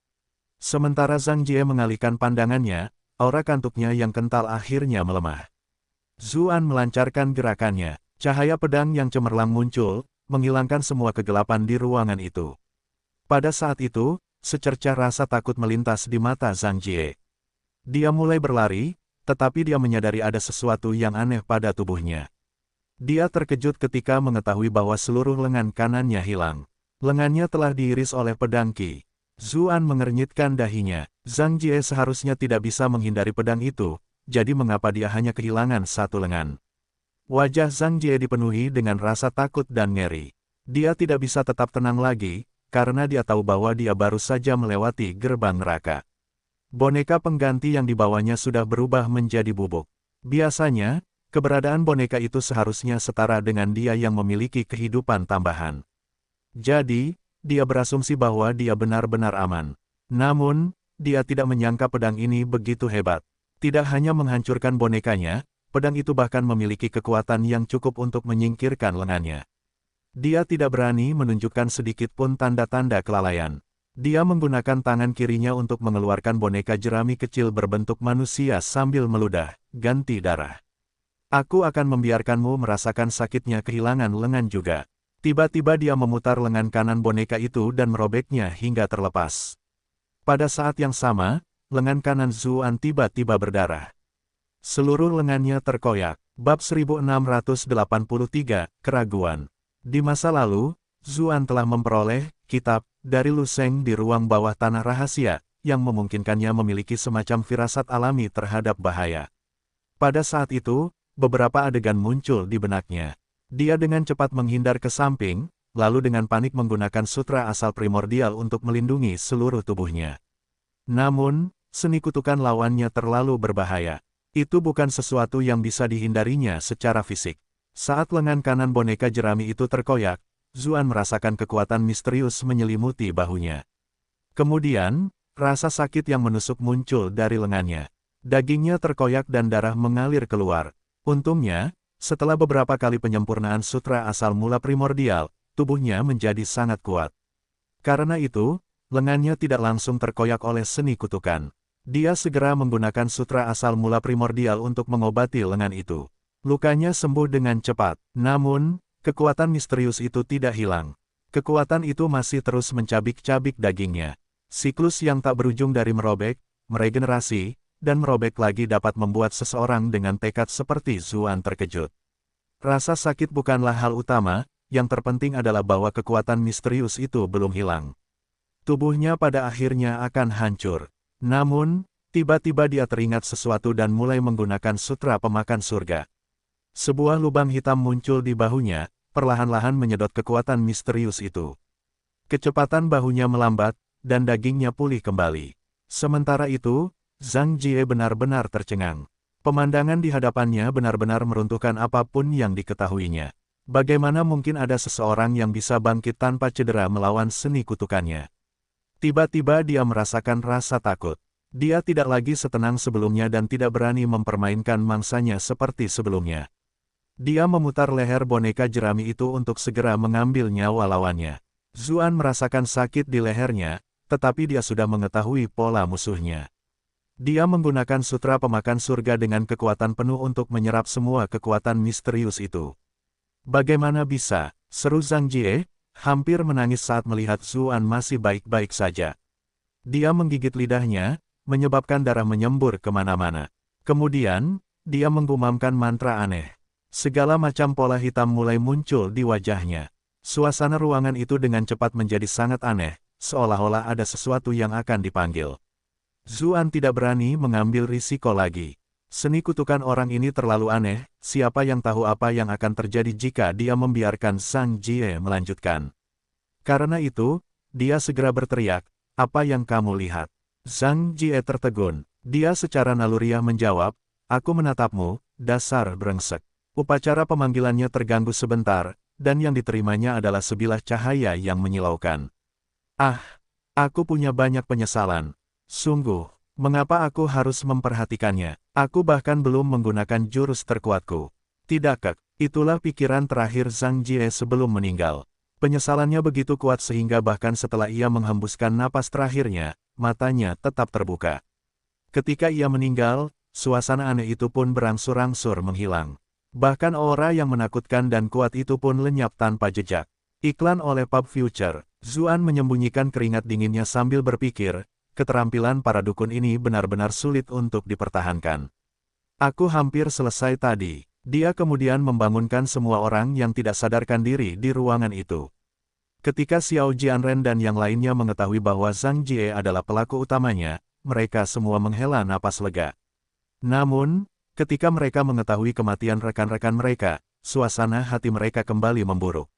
Sementara Zhang Jie mengalihkan pandangannya, aura kantuknya yang kental akhirnya melemah. Zuan melancarkan gerakannya. Cahaya pedang yang cemerlang muncul, menghilangkan semua kegelapan di ruangan itu. Pada saat itu, secercah rasa takut melintas di mata Zhang Jie. Dia mulai berlari, tetapi dia menyadari ada sesuatu yang aneh pada tubuhnya. Dia terkejut ketika mengetahui bahwa seluruh lengan kanannya hilang. Lengannya telah diiris oleh pedang Qi. Zuan mengernyitkan dahinya. Zhang Jie seharusnya tidak bisa menghindari pedang itu, jadi mengapa dia hanya kehilangan satu lengan? Wajah Zhang Jie dipenuhi dengan rasa takut dan ngeri. Dia tidak bisa tetap tenang lagi, karena dia tahu bahwa dia baru saja melewati gerbang neraka. Boneka pengganti yang dibawanya sudah berubah menjadi bubuk. Biasanya, keberadaan boneka itu seharusnya setara dengan dia yang memiliki kehidupan tambahan. Jadi, dia berasumsi bahwa dia benar-benar aman. Namun, dia tidak menyangka pedang ini begitu hebat. Tidak hanya menghancurkan bonekanya, pedang itu bahkan memiliki kekuatan yang cukup untuk menyingkirkan lengannya. Dia tidak berani menunjukkan sedikit pun tanda-tanda kelalaian. Dia menggunakan tangan kirinya untuk mengeluarkan boneka jerami kecil berbentuk manusia sambil meludah, ganti darah. Aku akan membiarkanmu merasakan sakitnya kehilangan lengan juga. Tiba-tiba dia memutar lengan kanan boneka itu dan merobeknya hingga terlepas. Pada saat yang sama, lengan kanan Zuan tiba-tiba berdarah. Seluruh lengannya terkoyak. Bab 1683, Keraguan. Di masa lalu, Zuan telah memperoleh kitab dari Lu Sheng di ruang bawah tanah rahasia, yang memungkinkannya memiliki semacam firasat alami terhadap bahaya. Pada saat itu, beberapa adegan muncul di benaknya. Dia dengan cepat menghindar ke samping, lalu dengan panik menggunakan sutra asal primordial untuk melindungi seluruh tubuhnya. Namun, seni kutukan lawannya terlalu berbahaya. Itu bukan sesuatu yang bisa dihindarinya secara fisik. Saat lengan kanan boneka jerami itu terkoyak, Zuan merasakan kekuatan misterius menyelimuti bahunya. Kemudian, rasa sakit yang menusuk muncul dari lengannya. Dagingnya terkoyak dan darah mengalir keluar. Untungnya, setelah beberapa kali penyempurnaan sutra asal mula primordial, tubuhnya menjadi sangat kuat. Karena itu, lengannya tidak langsung terkoyak oleh seni kutukan. Dia segera menggunakan sutra asal mula primordial untuk mengobati lengan itu. Lukanya sembuh dengan cepat. Namun, Kekuatan misterius itu tidak hilang. Kekuatan itu masih terus mencabik-cabik dagingnya. Siklus yang tak berujung dari merobek, meregenerasi, dan merobek lagi dapat membuat seseorang dengan tekad seperti Zuan terkejut. Rasa sakit bukanlah hal utama, yang terpenting adalah bahwa kekuatan misterius itu belum hilang. Tubuhnya pada akhirnya akan hancur. Namun, tiba-tiba dia teringat sesuatu dan mulai menggunakan sutra pemakan surga. Sebuah lubang hitam muncul di bahunya, perlahan-lahan menyedot kekuatan misterius itu. Kecepatan bahunya melambat, dan dagingnya pulih kembali. Sementara itu, Zhang Jie benar-benar tercengang. Pemandangan di hadapannya benar-benar meruntuhkan apapun yang diketahuinya. Bagaimana mungkin ada seseorang yang bisa bangkit tanpa cedera melawan seni kutukannya? Tiba-tiba dia merasakan rasa takut. Dia tidak lagi setenang sebelumnya dan tidak berani mempermainkan mangsanya seperti sebelumnya. Dia memutar leher boneka jerami itu untuk segera mengambil nyawa lawannya. Zuan merasakan sakit di lehernya, tetapi dia sudah mengetahui pola musuhnya. Dia menggunakan sutra pemakan surga dengan kekuatan penuh untuk menyerap semua kekuatan misterius itu. Bagaimana bisa? Seru Zhang Jie, hampir menangis saat melihat Zuan masih baik-baik saja. Dia menggigit lidahnya, menyebabkan darah menyembur kemana-mana. Kemudian, dia menggumamkan mantra aneh. Segala macam pola hitam mulai muncul di wajahnya. Suasana ruangan itu dengan cepat menjadi sangat aneh, seolah-olah ada sesuatu yang akan dipanggil. Zuan tidak berani mengambil risiko lagi. Seni kutukan orang ini terlalu aneh, siapa yang tahu apa yang akan terjadi jika dia membiarkan Zhang Jie melanjutkan. Karena itu, dia segera berteriak, "Apa yang kamu lihat?" Zhang Jie tertegun. Dia secara naluriah menjawab, "Aku menatapmu, dasar brengsek." Upacara pemanggilannya terganggu sebentar, dan yang diterimanya adalah sebilah cahaya yang menyilaukan. "Ah, aku punya banyak penyesalan. Sungguh, mengapa aku harus memperhatikannya? Aku bahkan belum menggunakan jurus terkuatku." Tidak kek, itulah pikiran terakhir Zhang Jie sebelum meninggal. Penyesalannya begitu kuat sehingga bahkan setelah ia menghembuskan napas terakhirnya, matanya tetap terbuka. Ketika ia meninggal, suasana aneh itu pun berangsur-angsur menghilang. Bahkan aura yang menakutkan dan kuat itu pun lenyap tanpa jejak. Iklan oleh Pub Future. Zuan menyembunyikan keringat dinginnya sambil berpikir, keterampilan para dukun ini benar-benar sulit untuk dipertahankan. Aku hampir selesai tadi. Dia kemudian membangunkan semua orang yang tidak sadarkan diri di ruangan itu. Ketika Xiao Jianren dan yang lainnya mengetahui bahwa Zhang Jie adalah pelaku utamanya, mereka semua menghela napas lega. Namun, ketika mereka mengetahui kematian rekan-rekan mereka, suasana hati mereka kembali memburuk.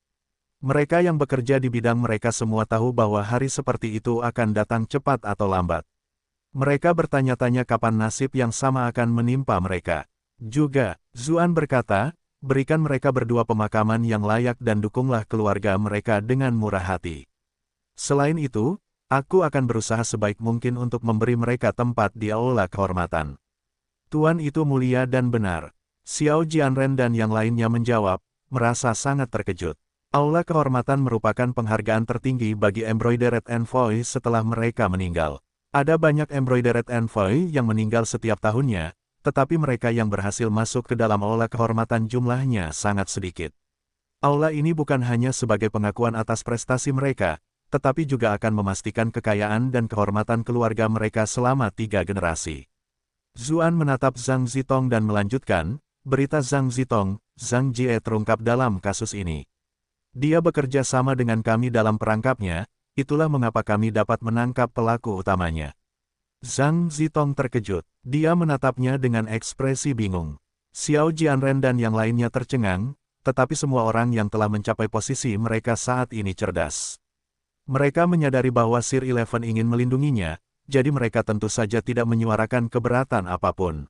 Mereka yang bekerja di bidang mereka semua tahu bahwa hari seperti itu akan datang cepat atau lambat. Mereka bertanya-tanya kapan nasib yang sama akan menimpa mereka. Juga, Zuan berkata, berikan mereka berdua pemakaman yang layak dan dukunglah keluarga mereka dengan murah hati. Selain itu, aku akan berusaha sebaik mungkin untuk memberi mereka tempat di aula kehormatan. Tuan itu mulia dan benar. Xiao Jianren dan yang lainnya menjawab, merasa sangat terkejut. Aula kehormatan merupakan penghargaan tertinggi bagi Embroidered Envoy setelah mereka meninggal. Ada banyak Embroidered Envoy yang meninggal setiap tahunnya, tetapi mereka yang berhasil masuk ke dalam aula kehormatan jumlahnya sangat sedikit. Aula ini bukan hanya sebagai pengakuan atas prestasi mereka, tetapi juga akan memastikan kekayaan dan kehormatan keluarga mereka selama 3 generasi. Zuan menatap Zhang Zitong dan melanjutkan, berita Zhang Zitong, Zhang Jie terungkap dalam kasus ini. Dia bekerja sama dengan kami dalam perangkapnya, itulah mengapa kami dapat menangkap pelaku utamanya. Zhang Zitong terkejut, dia menatapnya dengan ekspresi bingung. Xiao Jianren dan yang lainnya tercengang, tetapi semua orang yang telah mencapai posisi mereka saat ini cerdas. Mereka menyadari bahwa Sir Eleven ingin melindunginya, jadi mereka tentu saja tidak menyuarakan keberatan apapun.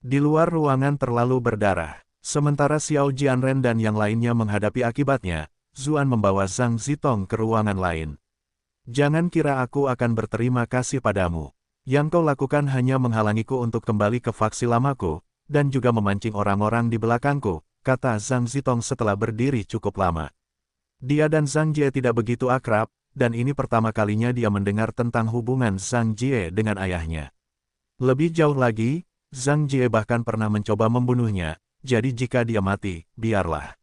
Di luar ruangan terlalu berdarah. Sementara Xiao Jianren dan yang lainnya menghadapi akibatnya, Zuan membawa Zhang Zitong ke ruangan lain. Jangan kira aku akan berterima kasih padamu. Yang kau lakukan hanya menghalangiku untuk kembali ke faksi lamaku, dan juga memancing orang-orang di belakangku, kata Zhang Zitong setelah berdiri cukup lama. Dia dan Zhang Jie tidak begitu akrab, dan ini pertama kalinya dia mendengar tentang hubungan Zhang Jie dengan ayahnya. Lebih jauh lagi, Zhang Jie bahkan pernah mencoba membunuhnya, jadi jika dia mati, biarlah.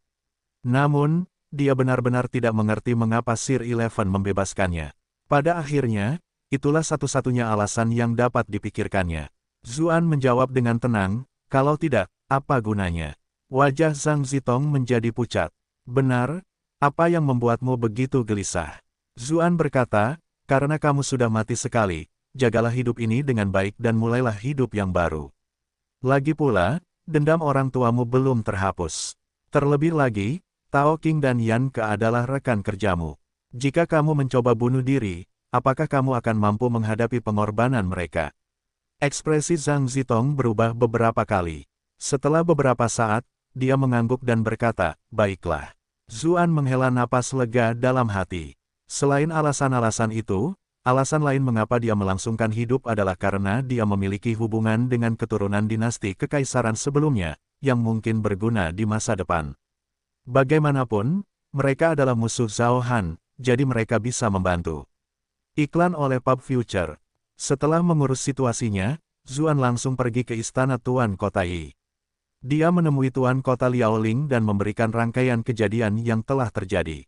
Namun, dia benar-benar tidak mengerti mengapa Sir Eleven membebaskannya. Pada akhirnya, itulah satu-satunya alasan yang dapat dipikirkannya. Zuan menjawab dengan tenang, kalau tidak, apa gunanya? Wajah Zhang Zitong menjadi pucat. Benar, apa yang membuatmu begitu gelisah? Zuan berkata, karena kamu sudah mati sekali, jagalah hidup ini dengan baik dan mulailah hidup yang baru. Lagi pula, dendam orang tuamu belum terhapus. Terlebih lagi, Tao Qing dan Yan Ke adalah rekan kerjamu. Jika kamu mencoba bunuh diri, apakah kamu akan mampu menghadapi pengorbanan mereka? Ekspresi Zhang Zitong berubah beberapa kali. Setelah beberapa saat, dia mengangguk dan berkata, baiklah. Zuan menghela napas lega dalam hati. Selain alasan-alasan itu, alasan lain mengapa dia melangsungkan hidup adalah karena dia memiliki hubungan dengan keturunan dinasti kekaisaran sebelumnya, yang mungkin berguna di masa depan. Bagaimanapun, mereka adalah musuh Zhao Han, jadi mereka bisa membantu. Iklan oleh Pub Future. Setelah mengurus situasinya, Zuan langsung pergi ke istana Tuan Kota Yi. Dia menemui Tuan Kota Liaoling dan memberikan rangkaian kejadian yang telah terjadi.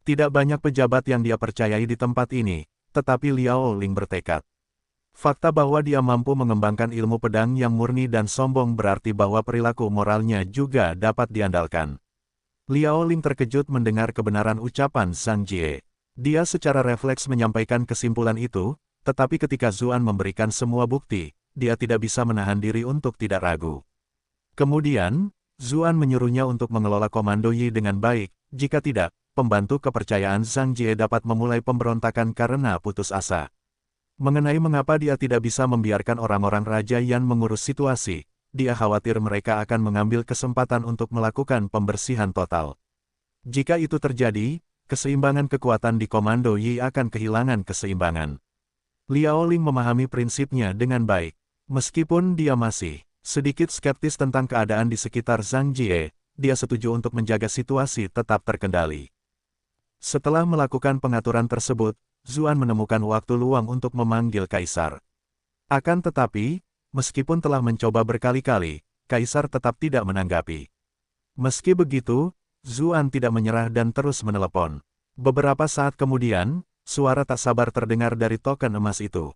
Tidak banyak pejabat yang dia percayai di tempat ini, tetapi Liaoling bertekad. Fakta bahwa dia mampu mengembangkan ilmu pedang yang murni dan sombong berarti bahwa perilaku moralnya juga dapat diandalkan. Liaoling terkejut mendengar kebenaran ucapan Zhang Jie. Dia secara refleks menyampaikan kesimpulan itu, tetapi ketika Zuan memberikan semua bukti, dia tidak bisa menahan diri untuk tidak ragu. Kemudian, Zuan menyuruhnya untuk mengelola Komando Yi dengan baik, jika tidak, pembantu kepercayaan Zhang Jie dapat memulai pemberontakan karena putus asa. Mengenai mengapa dia tidak bisa membiarkan orang-orang Raja Yan mengurus situasi, dia khawatir mereka akan mengambil kesempatan untuk melakukan pembersihan total. Jika itu terjadi, keseimbangan kekuatan di Komando Yi akan kehilangan keseimbangan. Liaoling memahami prinsipnya dengan baik. Meskipun dia masih sedikit skeptis tentang keadaan di sekitar Zhang Jie, dia setuju untuk menjaga situasi tetap terkendali. Setelah melakukan pengaturan tersebut, Zuan menemukan waktu luang untuk memanggil Kaisar. Akan tetapi, meskipun telah mencoba berkali-kali, Kaisar tetap tidak menanggapi. Meski begitu, Zuan tidak menyerah dan terus menelepon. Beberapa saat kemudian, suara tak sabar terdengar dari token emas itu.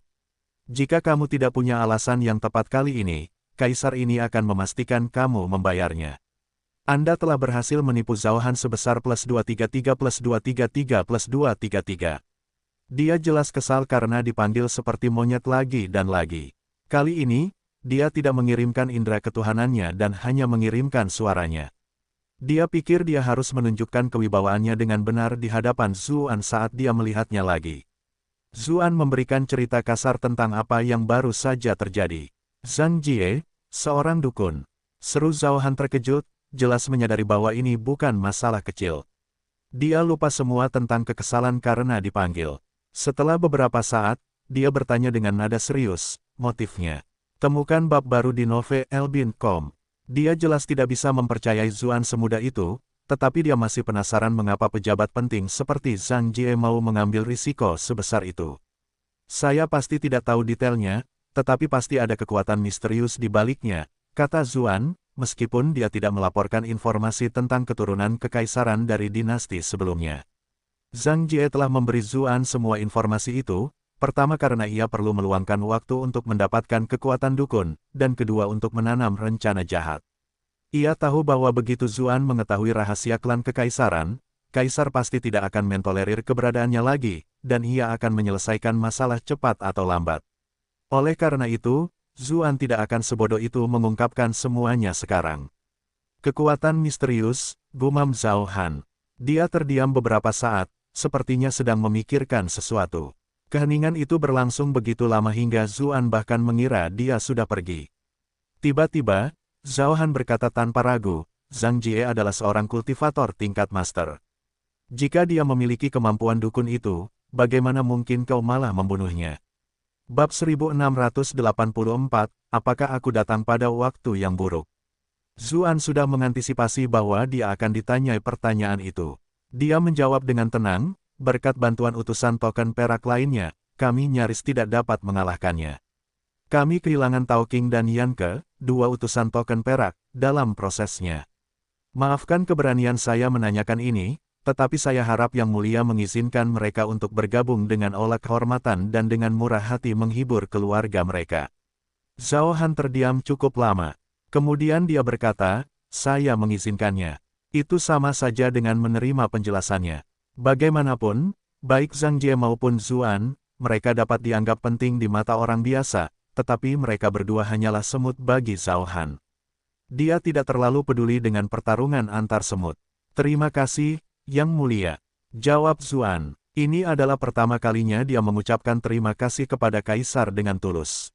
Jika kamu tidak punya alasan yang tepat kali ini, Kaisar ini akan memastikan kamu membayarnya. Anda telah berhasil menipu Zhao Han sebesar plus 233 plus 233 plus 233. Dia jelas kesal karena dipanggil seperti monyet lagi dan lagi. Kali ini, dia tidak mengirimkan indera ketuhanannya dan hanya mengirimkan suaranya. Dia pikir dia harus menunjukkan kewibawaannya dengan benar di hadapan Zuan saat dia melihatnya lagi. Zuan memberikan cerita kasar tentang apa yang baru saja terjadi. Zhang Jie, seorang dukun. Seru Zhao Han terkejut, jelas menyadari bahwa ini bukan masalah kecil. Dia lupa semua tentang kekesalan karena dipanggil. Setelah beberapa saat, dia bertanya dengan nada serius, motifnya. Temukan bab baru di novel.com. Dia jelas tidak bisa mempercayai Zuan semudah itu, tetapi dia masih penasaran mengapa pejabat penting seperti Zhang Jie mau mengambil risiko sebesar itu. Saya pasti tidak tahu detailnya, tetapi pasti ada kekuatan misterius di baliknya, kata Zuan, meskipun dia tidak melaporkan informasi tentang keturunan kekaisaran dari dinasti sebelumnya. Zhang Jie telah memberi Zuan semua informasi itu, pertama karena ia perlu meluangkan waktu untuk mendapatkan kekuatan dukun, dan kedua untuk menanam rencana jahat. Ia tahu bahwa begitu Zuan mengetahui rahasia klan kekaisaran, Kaisar pasti tidak akan mentolerir keberadaannya lagi, dan ia akan menyelesaikan masalah cepat atau lambat. Oleh karena itu, Zuan tidak akan sebodoh itu mengungkapkan semuanya sekarang. Kekuatan misterius, gumam Zhao Han. Dia terdiam beberapa saat, sepertinya sedang memikirkan sesuatu. Keheningan itu berlangsung begitu lama hingga Zuan bahkan mengira dia sudah pergi. Tiba-tiba, Zhao Han berkata tanpa ragu, Zhang Jie adalah seorang kultivator tingkat master. Jika dia memiliki kemampuan dukun itu, bagaimana mungkin kau malah membunuhnya? Bab 1684, apakah aku datang pada waktu yang buruk? Zuan sudah mengantisipasi bahwa dia akan ditanyai pertanyaan itu. Dia menjawab dengan tenang, berkat bantuan utusan token perak lainnya, kami nyaris tidak dapat mengalahkannya. Kami kehilangan Tao Qing dan Yan Ke, dua utusan token perak, dalam prosesnya. Maafkan keberanian saya menanyakan ini, tetapi saya harap Yang Mulia mengizinkan mereka untuk bergabung dengan Aula Kehormatan dan dengan murah hati menghibur keluarga mereka. Zhao Han terdiam cukup lama. Kemudian dia berkata, saya mengizinkannya. Itu sama saja dengan menerima penjelasannya. Bagaimanapun, baik Zhang Jie maupun Zuan, mereka dapat dianggap penting di mata orang biasa, tetapi mereka berdua hanyalah semut bagi Zhao Han. Dia tidak terlalu peduli dengan pertarungan antar semut. Terima kasih, Yang Mulia. Jawab Zuan. Ini adalah pertama kalinya dia mengucapkan terima kasih kepada Kaisar dengan tulus.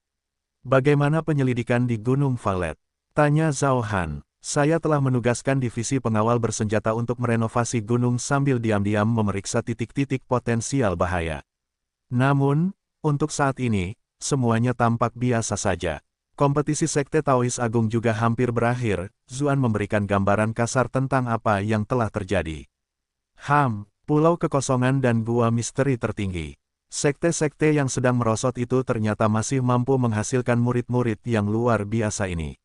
Bagaimana penyelidikan di Gunung Valet? Tanya Zhao Han. Saya telah menugaskan divisi pengawal bersenjata untuk merenovasi gunung sambil diam-diam memeriksa titik-titik potensial bahaya. Namun, untuk saat ini, semuanya tampak biasa saja. Kompetisi Sekte Taois Agung juga hampir berakhir. Zuan memberikan gambaran kasar tentang apa yang telah terjadi. Pulau Kekosongan dan Gua Misteri Tertinggi. Sekte-sekte yang sedang merosot itu ternyata masih mampu menghasilkan murid-murid yang luar biasa ini.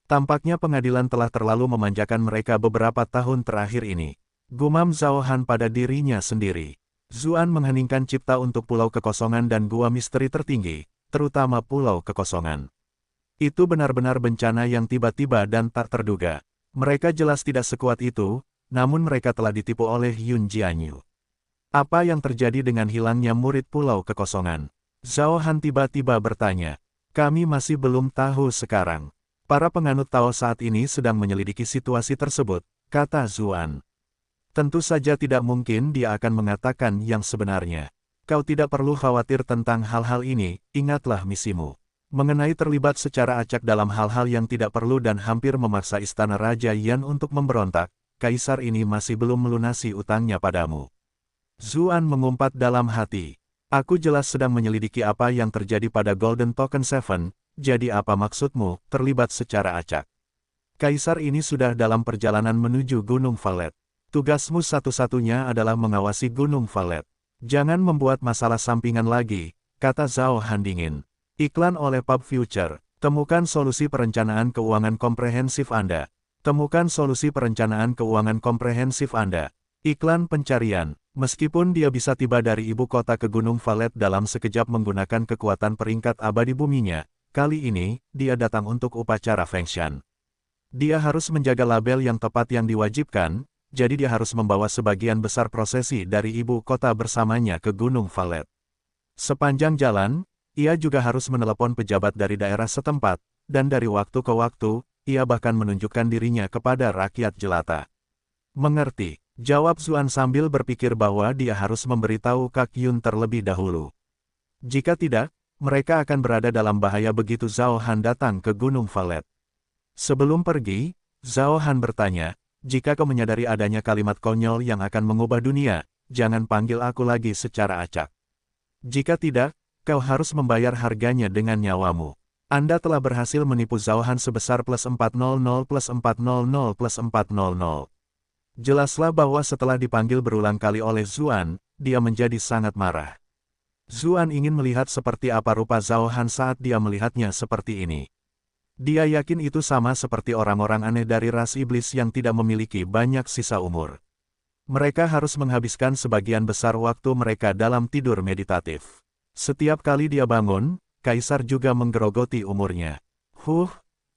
Tampaknya pengadilan telah terlalu memanjakan mereka beberapa tahun terakhir ini. Gumam Zhao Han pada dirinya sendiri. Zuan mengheningkan cipta untuk Pulau Kekosongan dan Gua Misteri Tertinggi, terutama Pulau Kekosongan. Itu benar-benar bencana yang tiba-tiba dan tak terduga. Mereka jelas tidak sekuat itu, namun mereka telah ditipu oleh Yun Jianyu. Apa yang terjadi dengan hilangnya murid Pulau Kekosongan? Zhao Han tiba-tiba bertanya. Kami masih belum tahu sekarang. Para penganut Tao saat ini sedang menyelidiki situasi tersebut, kata Zuan. Tentu saja tidak mungkin dia akan mengatakan yang sebenarnya. Kau tidak perlu khawatir tentang hal-hal ini, ingatlah misimu. Mengenai terlibat secara acak dalam hal-hal yang tidak perlu dan hampir memaksa Istana Raja Yan untuk memberontak, Kaisar ini masih belum melunasi utangnya padamu. Zuan mengumpat dalam hati. Aku jelas sedang menyelidiki apa yang terjadi pada Golden Token 7, jadi apa maksudmu, terlibat secara acak? Kaisar ini sudah dalam perjalanan menuju Gunung Valet. Tugasmu satu-satunya adalah mengawasi Gunung Valet. Jangan membuat masalah sampingan lagi, kata Zhao Han dingin. Iklan oleh Pub Future. Temukan solusi perencanaan keuangan komprehensif Anda. Temukan solusi perencanaan keuangan komprehensif Anda. Iklan pencarian. Meskipun dia bisa tiba dari ibu kota ke Gunung Valet dalam sekejap menggunakan kekuatan peringkat abadi buminya, kali ini, dia datang untuk upacara Fengshan. Dia harus menjaga label yang tepat yang diwajibkan, jadi dia harus membawa sebagian besar prosesi dari ibu kota bersamanya ke Gunung Valet. Sepanjang jalan, ia juga harus menelepon pejabat dari daerah setempat, dan dari waktu ke waktu, ia bahkan menunjukkan dirinya kepada rakyat jelata. Mengerti, jawab Zuan sambil berpikir bahwa dia harus memberitahu Kak Yun terlebih dahulu. Jika tidak, mereka akan berada dalam bahaya begitu Zhao Han datang ke Gunung Valet. Sebelum pergi, Zhao Han bertanya, jika kau menyadari adanya kalimat konyol yang akan mengubah dunia, jangan panggil aku lagi secara acak. Jika tidak, kau harus membayar harganya dengan nyawamu. Anda telah berhasil menipu Zhao Han sebesar +400 +400 +400. Jelaslah bahwa setelah dipanggil berulang kali oleh Zuan, dia menjadi sangat marah. Zuan ingin melihat seperti apa rupa Zhao Han saat dia melihatnya seperti ini. Dia yakin itu sama seperti orang-orang aneh dari ras iblis yang tidak memiliki banyak sisa umur. Mereka harus menghabiskan sebagian besar waktu mereka dalam tidur meditatif. Setiap kali dia bangun, Kaisar juga menggerogoti umurnya.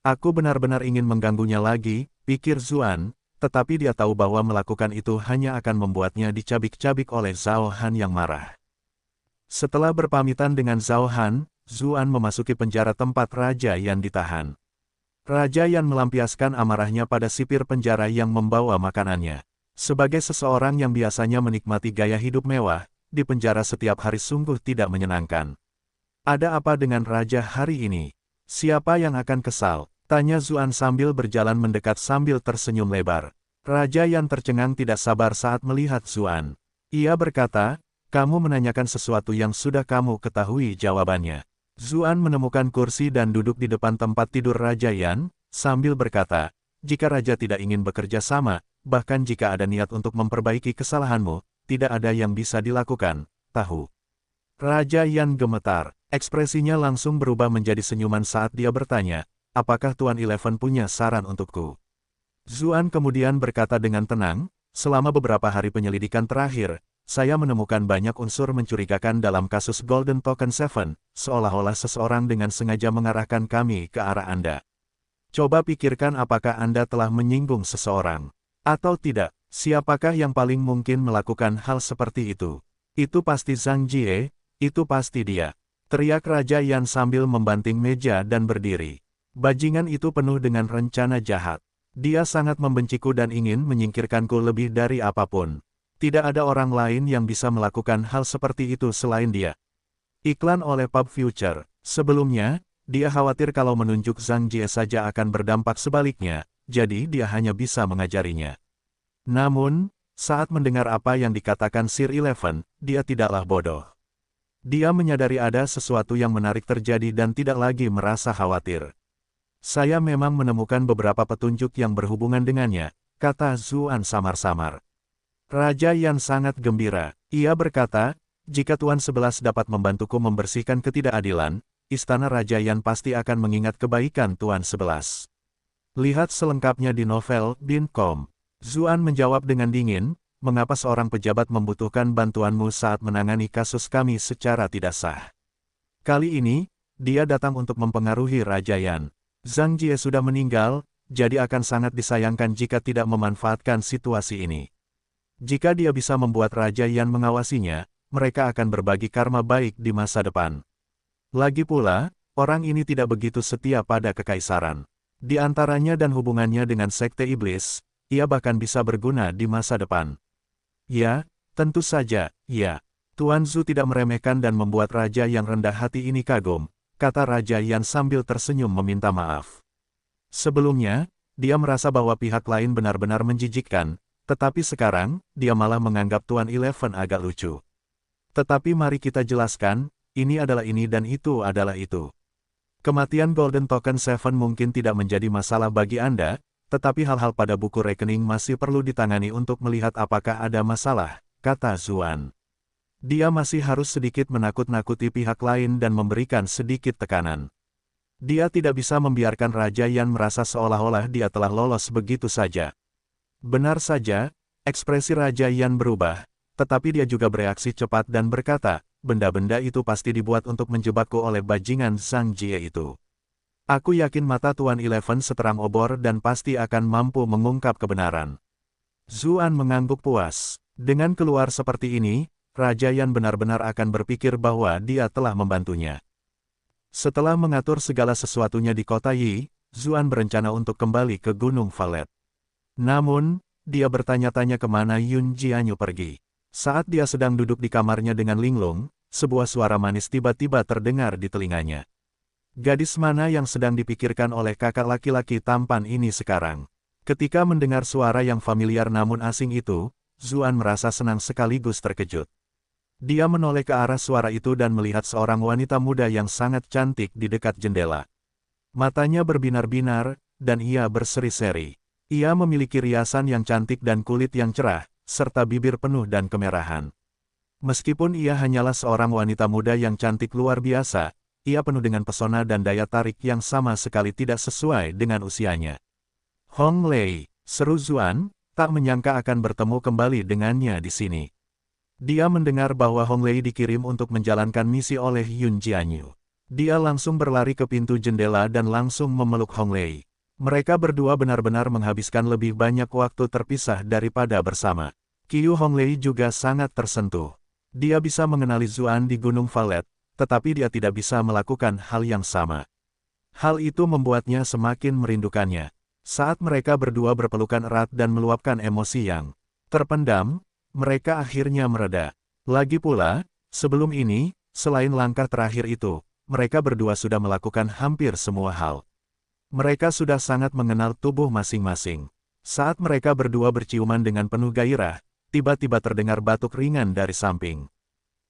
Aku benar-benar ingin mengganggunya lagi, pikir Zuan, tetapi dia tahu bahwa melakukan itu hanya akan membuatnya dicabik-cabik oleh Zhao Han yang marah. Setelah berpamitan dengan Zhao Han, Zuan memasuki penjara tempat Raja Yan ditahan. Raja Yan melampiaskan amarahnya pada sipir penjara yang membawa makanannya. Sebagai seseorang yang biasanya menikmati gaya hidup mewah, di penjara setiap hari sungguh tidak menyenangkan. Ada apa dengan Raja hari ini? Siapa yang akan kesal? Tanya Zuan sambil berjalan mendekat sambil tersenyum lebar. Raja Yan tercengang tidak sabar saat melihat Zuan. Ia berkata, kamu menanyakan sesuatu yang sudah kamu ketahui jawabannya. Zuan menemukan kursi dan duduk di depan tempat tidur Raja Yan, sambil berkata, jika Raja tidak ingin bekerja sama, bahkan jika ada niat untuk memperbaiki kesalahanmu, tidak ada yang bisa dilakukan, tahu. Raja Yan gemetar, ekspresinya langsung berubah menjadi senyuman saat dia bertanya, apakah Tuan Eleven punya saran untukku? Zuan kemudian berkata dengan tenang, selama beberapa hari penyelidikan terakhir, saya menemukan banyak unsur mencurigakan dalam kasus Golden Token Seven, seolah-olah seseorang dengan sengaja mengarahkan kami ke arah Anda. Coba pikirkan apakah Anda telah menyinggung seseorang. Atau tidak, siapakah yang paling mungkin melakukan hal seperti itu? Itu pasti Zhang Jie, itu pasti dia. Teriak Raja Yan sambil membanting meja dan berdiri. Bajingan itu penuh dengan rencana jahat. Dia sangat membenciku dan ingin menyingkirkanku lebih dari apapun. Tidak ada orang lain yang bisa melakukan hal seperti itu selain dia. Iklan oleh Pub Future. Sebelumnya, dia khawatir kalau menunjuk Zhang Jie saja akan berdampak sebaliknya, jadi dia hanya bisa mengajarinya. Namun, saat mendengar apa yang dikatakan Sir Eleven, dia tidaklah bodoh. Dia menyadari ada sesuatu yang menarik terjadi dan tidak lagi merasa khawatir. Saya memang menemukan beberapa petunjuk yang berhubungan dengannya, kata Zuan samar-samar. Raja Yan sangat gembira. Ia berkata, jika Tuan 11 dapat membantuku membersihkan ketidakadilan, Istana Raja Yan pasti akan mengingat kebaikan Tuan 11. Lihat selengkapnya di novel Bin.com. Zuan menjawab dengan dingin, mengapa seorang pejabat membutuhkan bantuanmu saat menangani kasus kami secara tidak sah? Kali ini, dia datang untuk mempengaruhi Raja Yan. Zhang Jie sudah meninggal, jadi akan sangat disayangkan jika tidak memanfaatkan situasi ini. Jika dia bisa membuat Raja Yan mengawasinya, mereka akan berbagi karma baik di masa depan. Lagi pula, orang ini tidak begitu setia pada kekaisaran. Di antaranya dan hubungannya dengan Sekte Iblis, ia bahkan bisa berguna di masa depan. Ya, tentu saja, ya. Tuan Zhu tidak meremehkan dan membuat raja yang rendah hati ini kagum, kata Raja Yan sambil tersenyum meminta maaf. Sebelumnya, dia merasa bahwa pihak lain benar-benar menjijikkan, tetapi sekarang, dia malah menganggap Tuan Eleven agak lucu. Tetapi mari kita jelaskan, ini adalah ini dan itu adalah itu. Kematian Golden Token Seven mungkin tidak menjadi masalah bagi Anda, tetapi hal-hal pada buku rekening masih perlu ditangani untuk melihat apakah ada masalah, kata Zuan. Dia masih harus sedikit menakut-nakuti pihak lain dan memberikan sedikit tekanan. Dia tidak bisa membiarkan Raja Yan merasa seolah-olah dia telah lolos begitu saja. Benar saja, ekspresi Raja Yan berubah, tetapi dia juga bereaksi cepat dan berkata, benda-benda itu pasti dibuat untuk menjebakku oleh bajingan Zhang Jie itu. Aku yakin mata Tuan Eleven seterang obor dan pasti akan mampu mengungkap kebenaran. Zuan mengangguk puas. Dengan keluar seperti ini, Raja Yan benar-benar akan berpikir bahwa dia telah membantunya. Setelah mengatur segala sesuatunya di kota Yi, Zuan berencana untuk kembali ke Gunung Valet. Namun, dia bertanya-tanya kemana Yun Jianyu pergi. Saat dia sedang duduk di kamarnya dengan linglung, sebuah suara manis tiba-tiba terdengar di telinganya. Gadis mana yang sedang dipikirkan oleh kakak laki-laki tampan ini sekarang? Ketika mendengar suara yang familiar namun asing itu, Zuan merasa senang sekaligus terkejut. Dia menoleh ke arah suara itu dan melihat seorang wanita muda yang sangat cantik di dekat jendela. Matanya berbinar-binar, dan ia berseri-seri. Ia memiliki riasan yang cantik dan kulit yang cerah, serta bibir penuh dan kemerahan. Meskipun ia hanyalah seorang wanita muda yang cantik luar biasa, ia penuh dengan pesona dan daya tarik yang sama sekali tidak sesuai dengan usianya. Hong Lei, seru Zuan, tak menyangka akan bertemu kembali dengannya di sini. Dia mendengar bahwa Hong Lei dikirim untuk menjalankan misi oleh Yun Jianyu. Dia langsung berlari ke pintu jendela dan langsung memeluk Hong Lei. Mereka berdua benar-benar menghabiskan lebih banyak waktu terpisah daripada bersama. Qiu Hong Lei juga sangat tersentuh. Dia bisa mengenali Zuan di Gunung Valet, tetapi dia tidak bisa melakukan hal yang sama. Hal itu membuatnya semakin merindukannya. Saat mereka berdua berpelukan erat dan meluapkan emosi yang terpendam, mereka akhirnya mereda. Lagi pula, sebelum ini, selain langkah terakhir itu, mereka berdua sudah melakukan hampir semua hal. Mereka sudah sangat mengenal tubuh masing-masing. Saat mereka berdua berciuman dengan penuh gairah, tiba-tiba terdengar batuk ringan dari samping.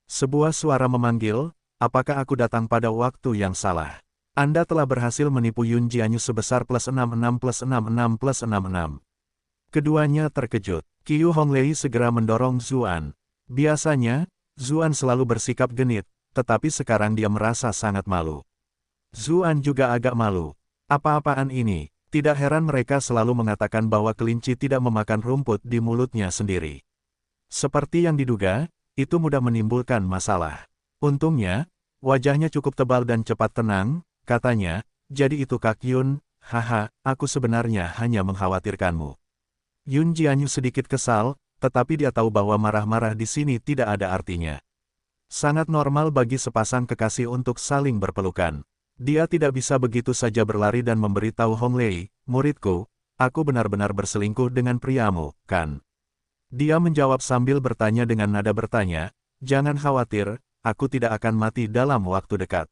Sebuah suara memanggil, apakah aku datang pada waktu yang salah? Anda telah berhasil menipu Yun Jianyu sebesar +66 + 66 + 66. Keduanya terkejut. Qiu Hong Lei segera mendorong Zuan. Biasanya, Zuan selalu bersikap genit, tetapi sekarang dia merasa sangat malu. Zuan juga agak malu. Apa-apaan ini? Tidak heran mereka selalu mengatakan bahwa kelinci tidak memakan rumput di mulutnya sendiri. Seperti yang diduga, itu mudah menimbulkan masalah. Untungnya, wajahnya cukup tebal dan cepat tenang, katanya, jadi itu Kak Yun, haha, aku sebenarnya hanya mengkhawatirkanmu. Yun Jianyu sedikit kesal, tetapi dia tahu bahwa marah-marah di sini tidak ada artinya. Sangat normal bagi sepasang kekasih untuk saling berpelukan. Dia tidak bisa begitu saja berlari dan memberitahu Hong Lei, muridku, aku benar-benar berselingkuh dengan priamu, kan? Dia menjawab sambil bertanya dengan nada bertanya, jangan khawatir, aku tidak akan mati dalam waktu dekat.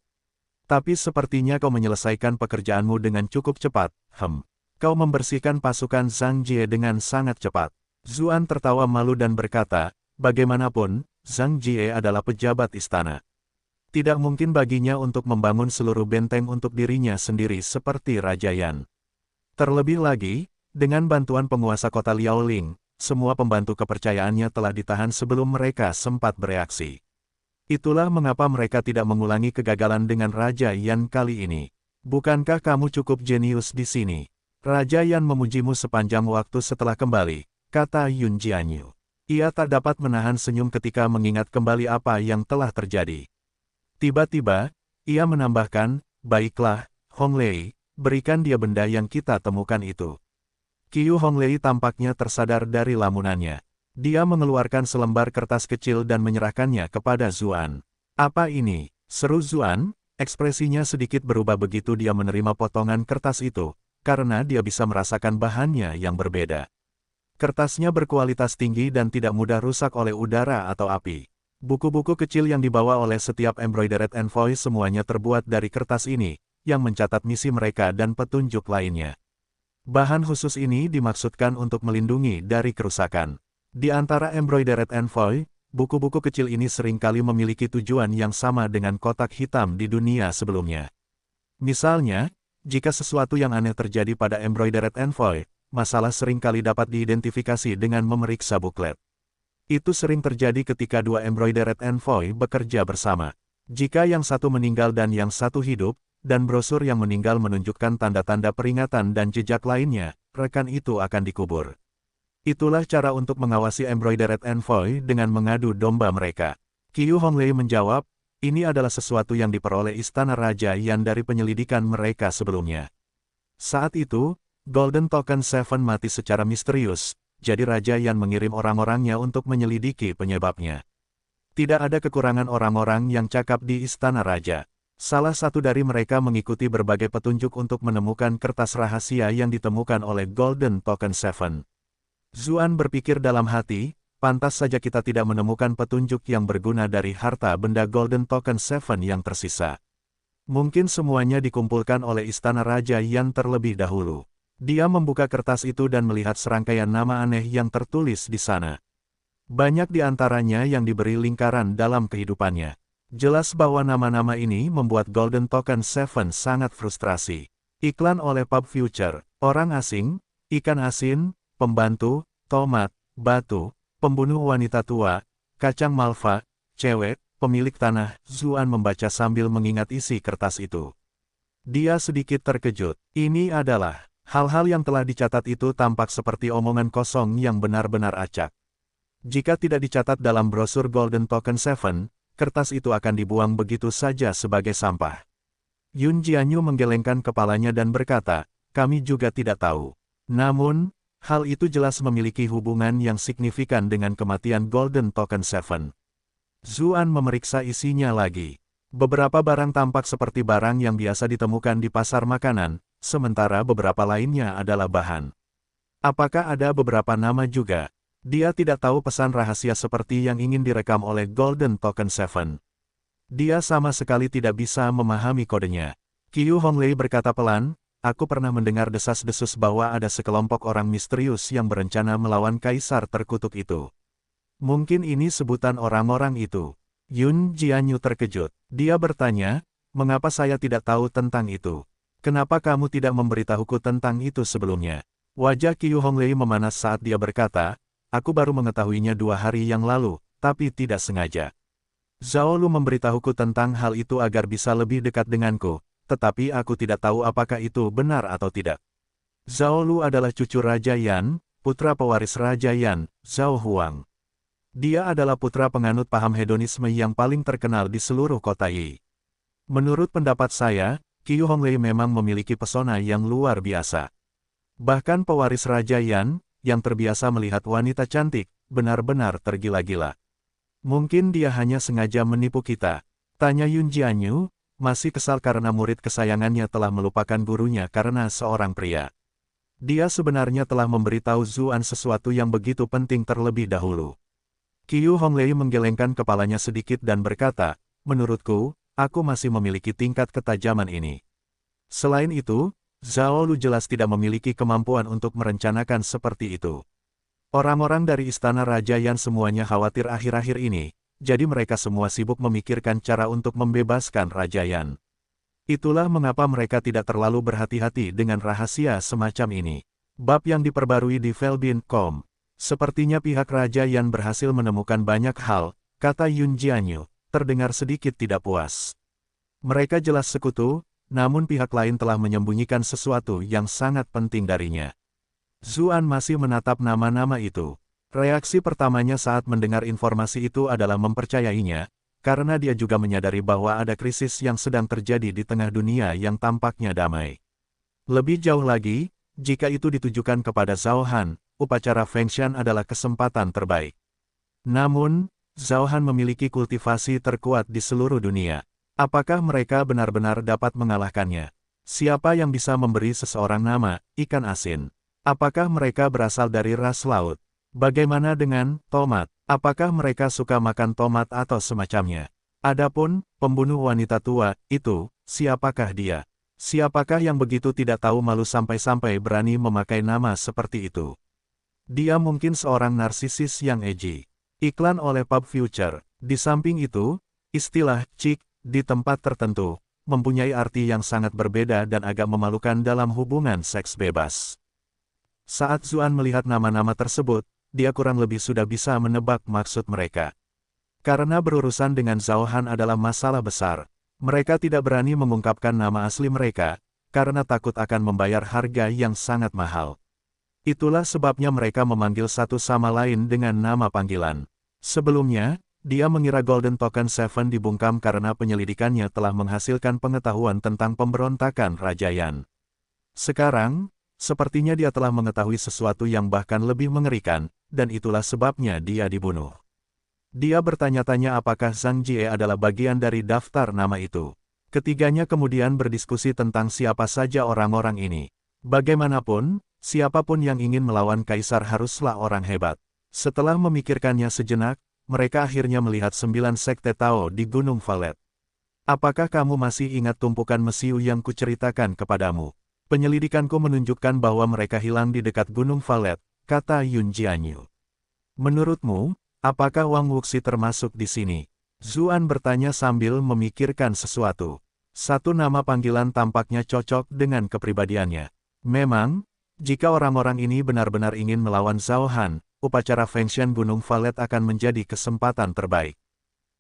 Tapi sepertinya kau menyelesaikan pekerjaanmu dengan cukup cepat, Kau membersihkan pasukan Zhang Jie dengan sangat cepat. Zuan tertawa malu dan berkata, bagaimanapun, Zhang Jie adalah pejabat istana. Tidak mungkin baginya untuk membangun seluruh benteng untuk dirinya sendiri seperti Raja Yan. Terlebih lagi, dengan bantuan penguasa kota Liaoling, semua pembantu kepercayaannya telah ditahan sebelum mereka sempat bereaksi. Itulah mengapa mereka tidak mengulangi kegagalan dengan Raja Yan kali ini. Bukankah kamu cukup jenius di sini? Raja Yan memujimu sepanjang waktu setelah kembali, kata Yun Jianyu. Ia tak dapat menahan senyum ketika mengingat kembali apa yang telah terjadi. Tiba-tiba, ia menambahkan, baiklah, Hong Lei, berikan dia benda yang kita temukan itu. Qiu Hong Lei tampaknya tersadar dari lamunannya. Dia mengeluarkan selembar kertas kecil dan menyerahkannya kepada Zuan. Apa ini? Seru Zuan, ekspresinya sedikit berubah begitu dia menerima potongan kertas itu, karena dia bisa merasakan bahannya yang berbeda. Kertasnya berkualitas tinggi dan tidak mudah rusak oleh udara atau api. Buku-buku kecil yang dibawa oleh setiap embroidered envoy semuanya terbuat dari kertas ini, yang mencatat misi mereka dan petunjuk lainnya. Bahan khusus ini dimaksudkan untuk melindungi dari kerusakan. Di antara embroidered envoy, buku-buku kecil ini seringkali memiliki tujuan yang sama dengan kotak hitam di dunia sebelumnya. Misalnya, jika sesuatu yang aneh terjadi pada embroidered envoy, masalah seringkali dapat diidentifikasi dengan memeriksa buklet. Itu sering terjadi ketika dua embroidered envoy bekerja bersama. Jika yang satu meninggal dan yang satu hidup, dan brosur yang meninggal menunjukkan tanda-tanda peringatan dan jejak lainnya, rekan itu akan dikubur. Itulah cara untuk mengawasi embroidered envoy dengan mengadu domba mereka. Qiu Honglei menjawab, ini adalah sesuatu yang diperoleh Istana Raja Yan dari penyelidikan mereka sebelumnya. Saat itu, Golden Token Seven mati secara misterius, jadi Raja Yan mengirim orang-orangnya untuk menyelidiki penyebabnya. Tidak ada kekurangan orang-orang yang cakap di Istana Raja. Salah satu dari mereka mengikuti berbagai petunjuk untuk menemukan kertas rahasia yang ditemukan oleh Golden Token Seven. Zuan berpikir dalam hati, pantas saja kita tidak menemukan petunjuk yang berguna dari harta benda Golden Token Seven yang tersisa. Mungkin semuanya dikumpulkan oleh Istana Raja Yan terlebih dahulu. Dia membuka kertas itu dan melihat serangkaian nama aneh yang tertulis di sana. Banyak di antaranya yang diberi lingkaran dalam kehidupannya. Jelas bahwa nama-nama ini membuat Golden Token Seven sangat frustrasi. Iklan oleh Pub Future, orang asing, ikan asin, pembantu, tomat, batu, pembunuh wanita tua, kacang malva, cewek, pemilik tanah. Zuan membaca sambil mengingat isi kertas itu. Dia sedikit terkejut. Ini adalah hal-hal yang telah dicatat itu tampak seperti omongan kosong yang benar-benar acak. Jika tidak dicatat dalam brosur Golden Token Seven, kertas itu akan dibuang begitu saja sebagai sampah. Yun Jianyu menggelengkan kepalanya dan berkata, kami juga tidak tahu. Namun, hal itu jelas memiliki hubungan yang signifikan dengan kematian Golden Token Seven. Zuan memeriksa isinya lagi. Beberapa barang tampak seperti barang yang biasa ditemukan di pasar makanan, sementara beberapa lainnya adalah bahan. Apakah ada beberapa nama juga? Dia tidak tahu pesan rahasia seperti yang ingin direkam oleh Golden Token Seven. Dia sama sekali tidak bisa memahami kodenya. Qiu Honglei berkata pelan, aku pernah mendengar desas-desus bahwa ada sekelompok orang misterius yang berencana melawan kaisar terkutuk itu. Mungkin ini sebutan orang-orang itu. Yun Jianyu terkejut. Dia bertanya, mengapa saya tidak tahu tentang itu? Kenapa kamu tidak memberitahuku tentang itu sebelumnya? Wajah Qiu Honglei memanas saat dia berkata, aku baru mengetahuinya 2 hari yang lalu, tapi tidak sengaja. Zhao Lu memberitahuku tentang hal itu agar bisa lebih dekat denganku, tetapi aku tidak tahu apakah itu benar atau tidak. Zhao Lu adalah cucu Raja Yan, putra pewaris Raja Yan, Zhao Huang. Dia adalah putra penganut paham hedonisme yang paling terkenal di seluruh kota Yi. Menurut pendapat saya, Qiu Honglei memang memiliki pesona yang luar biasa. Bahkan pewaris Raja Yan, yang terbiasa melihat wanita cantik, benar-benar tergila-gila. Mungkin dia hanya sengaja menipu kita, tanya Yun Jianyu, masih kesal karena murid kesayangannya telah melupakan gurunya karena seorang pria. Dia sebenarnya telah memberitahu Zuan sesuatu yang begitu penting terlebih dahulu. Qiu Honglei menggelengkan kepalanya sedikit dan berkata, menurutku, aku masih memiliki tingkat ketajaman ini. Selain itu, Zhao Lu jelas tidak memiliki kemampuan untuk merencanakan seperti itu. Orang-orang dari Istana Raja Yan semuanya khawatir akhir-akhir ini, jadi mereka semua sibuk memikirkan cara untuk membebaskan Raja Yan. Itulah mengapa mereka tidak terlalu berhati-hati dengan rahasia semacam ini. Bab yang diperbarui di Velbin.com. Sepertinya pihak Raja Yan berhasil menemukan banyak hal, kata Yun Jianyu, terdengar sedikit tidak puas. Mereka jelas sekutu, namun pihak lain telah menyembunyikan sesuatu yang sangat penting darinya. Zuan masih menatap nama-nama itu. Reaksi pertamanya saat mendengar informasi itu adalah mempercayainya, karena dia juga menyadari bahwa ada krisis yang sedang terjadi di tengah dunia yang tampaknya damai. Lebih jauh lagi, jika itu ditujukan kepada Zhao Han, upacara Fengshan adalah kesempatan terbaik. Namun, Zhao Han memiliki kultivasi terkuat di seluruh dunia. Apakah mereka benar-benar dapat mengalahkannya? Siapa yang bisa memberi seseorang nama, ikan asin? Apakah mereka berasal dari ras laut? Bagaimana dengan tomat? Apakah mereka suka makan tomat atau semacamnya? Adapun pembunuh wanita tua itu, siapakah dia? Siapakah yang begitu tidak tahu malu sampai-sampai berani memakai nama seperti itu? Dia mungkin seorang narsisis yang edgy. Iklan oleh Pub Future. Di samping itu, istilah chick di tempat tertentu mempunyai arti yang sangat berbeda dan agak memalukan dalam hubungan seks bebas. Saat Zuan melihat nama-nama tersebut, dia kurang lebih sudah bisa menebak maksud mereka. Karena berurusan dengan Zhao Han adalah masalah besar, mereka tidak berani mengungkapkan nama asli mereka, karena takut akan membayar harga yang sangat mahal. Itulah sebabnya mereka memanggil satu sama lain dengan nama panggilan. Sebelumnya, dia mengira Golden Token Seven dibungkam karena penyelidikannya telah menghasilkan pengetahuan tentang pemberontakan Raja Yan. Sekarang, sepertinya dia telah mengetahui sesuatu yang bahkan lebih mengerikan, dan itulah sebabnya dia dibunuh. Dia bertanya-tanya apakah Zhang Jie adalah bagian dari daftar nama itu. Ketiganya kemudian berdiskusi tentang siapa saja orang-orang ini. Bagaimanapun, siapapun yang ingin melawan kaisar haruslah orang hebat. Setelah memikirkannya sejenak, mereka akhirnya melihat 9 sekte Tao di Gunung Valet. Apakah kamu masih ingat tumpukan mesiu yang kuceritakan kepadamu? Penyelidikanku menunjukkan bahwa mereka hilang di dekat Gunung Valet, kata Yun Jianyu. Menurutmu, apakah Wang Wuxi termasuk di sini? Zuan bertanya sambil memikirkan sesuatu. Satu nama panggilan tampaknya cocok dengan kepribadiannya. Memang, jika orang-orang ini benar-benar ingin melawan Zhao Han, upacara Fengshan Gunung Valet akan menjadi kesempatan terbaik.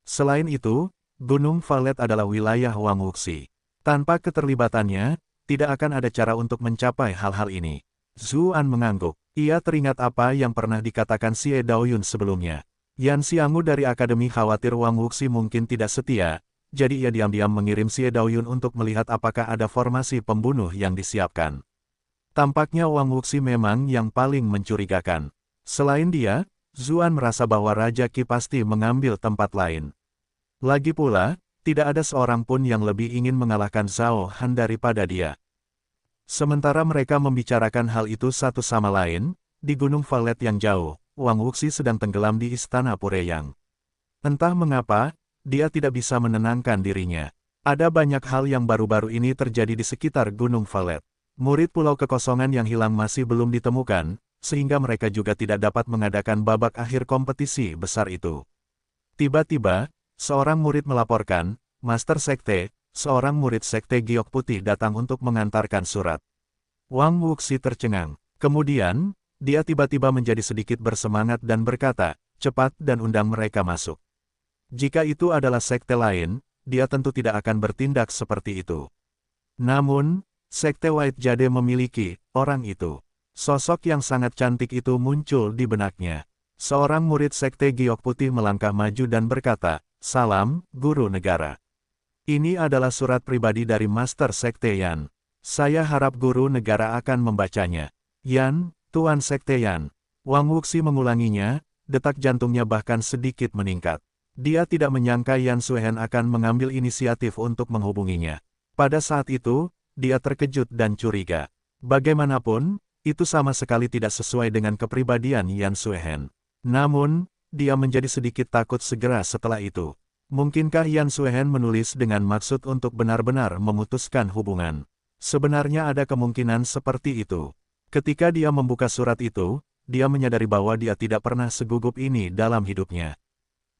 Selain itu, Gunung Valet adalah wilayah Wang Wuxi. Tanpa keterlibatannya, tidak akan ada cara untuk mencapai hal-hal ini. Zuan mengangguk. Ia teringat apa yang pernah dikatakan Xie Daoyun sebelumnya. Yan Xianggu dari Akademi khawatir Wang Wuxi mungkin tidak setia, jadi ia diam-diam mengirim Xie Daoyun untuk melihat apakah ada formasi pembunuh yang disiapkan. Tampaknya Wang Wuxi memang yang paling mencurigakan. Selain dia, Zuan merasa bahwa Raja Qi pasti mengambil tempat lain. Lagi pula, tidak ada seorang pun yang lebih ingin mengalahkan Zhao Han daripada dia. Sementara mereka membicarakan hal itu satu sama lain, di Gunung Valet yang jauh, Wang Wuxi sedang tenggelam di Istana Pureyang. Entah mengapa, dia tidak bisa menenangkan dirinya. Ada banyak hal yang baru-baru ini terjadi di sekitar Gunung Valet. Murid Pulau Kekosongan yang hilang masih belum ditemukan, sehingga mereka juga tidak dapat mengadakan babak akhir kompetisi besar itu. Tiba-tiba, seorang murid melaporkan, Master Sekte, seorang murid Sekte Giok Putih datang untuk mengantarkan surat. Wang Wuxi tercengang. Kemudian, dia tiba-tiba menjadi sedikit bersemangat dan berkata, cepat dan undang mereka masuk. Jika itu adalah sekte lain, dia tentu tidak akan bertindak seperti itu. Namun, Sekte White Jade memiliki orang itu. Sosok yang sangat cantik itu muncul di benaknya. Seorang murid Sekte Giok Putih melangkah maju dan berkata, "Salam, Guru Negara. Ini adalah surat pribadi dari Master Sekte Yan. Saya harap Guru Negara akan membacanya." "Yan, Tuan Sekte Yan." Wang Wuxi mengulanginya, detak jantungnya bahkan sedikit meningkat. Dia tidak menyangka Yan Suhen akan mengambil inisiatif untuk menghubunginya. Pada saat itu, dia terkejut dan curiga. Bagaimanapun, itu sama sekali tidak sesuai dengan kepribadian Yan Suhen. Namun, dia menjadi sedikit takut segera setelah itu. Mungkinkah Yan Suhen menulis dengan maksud untuk benar-benar memutuskan hubungan? Sebenarnya ada kemungkinan seperti itu. Ketika dia membuka surat itu, dia menyadari bahwa dia tidak pernah segugup ini dalam hidupnya.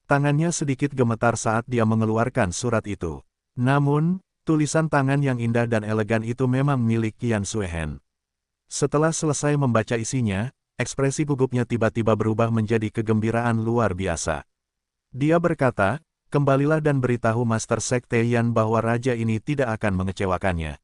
Tangannya sedikit gemetar saat dia mengeluarkan surat itu. Namun, tulisan tangan yang indah dan elegan itu memang milik Yan Suhen. Setelah selesai membaca isinya, ekspresi gugupnya tiba-tiba berubah menjadi kegembiraan luar biasa. Dia berkata, "Kembalilah dan beritahu Master Sekte Yan bahwa raja ini tidak akan mengecewakannya."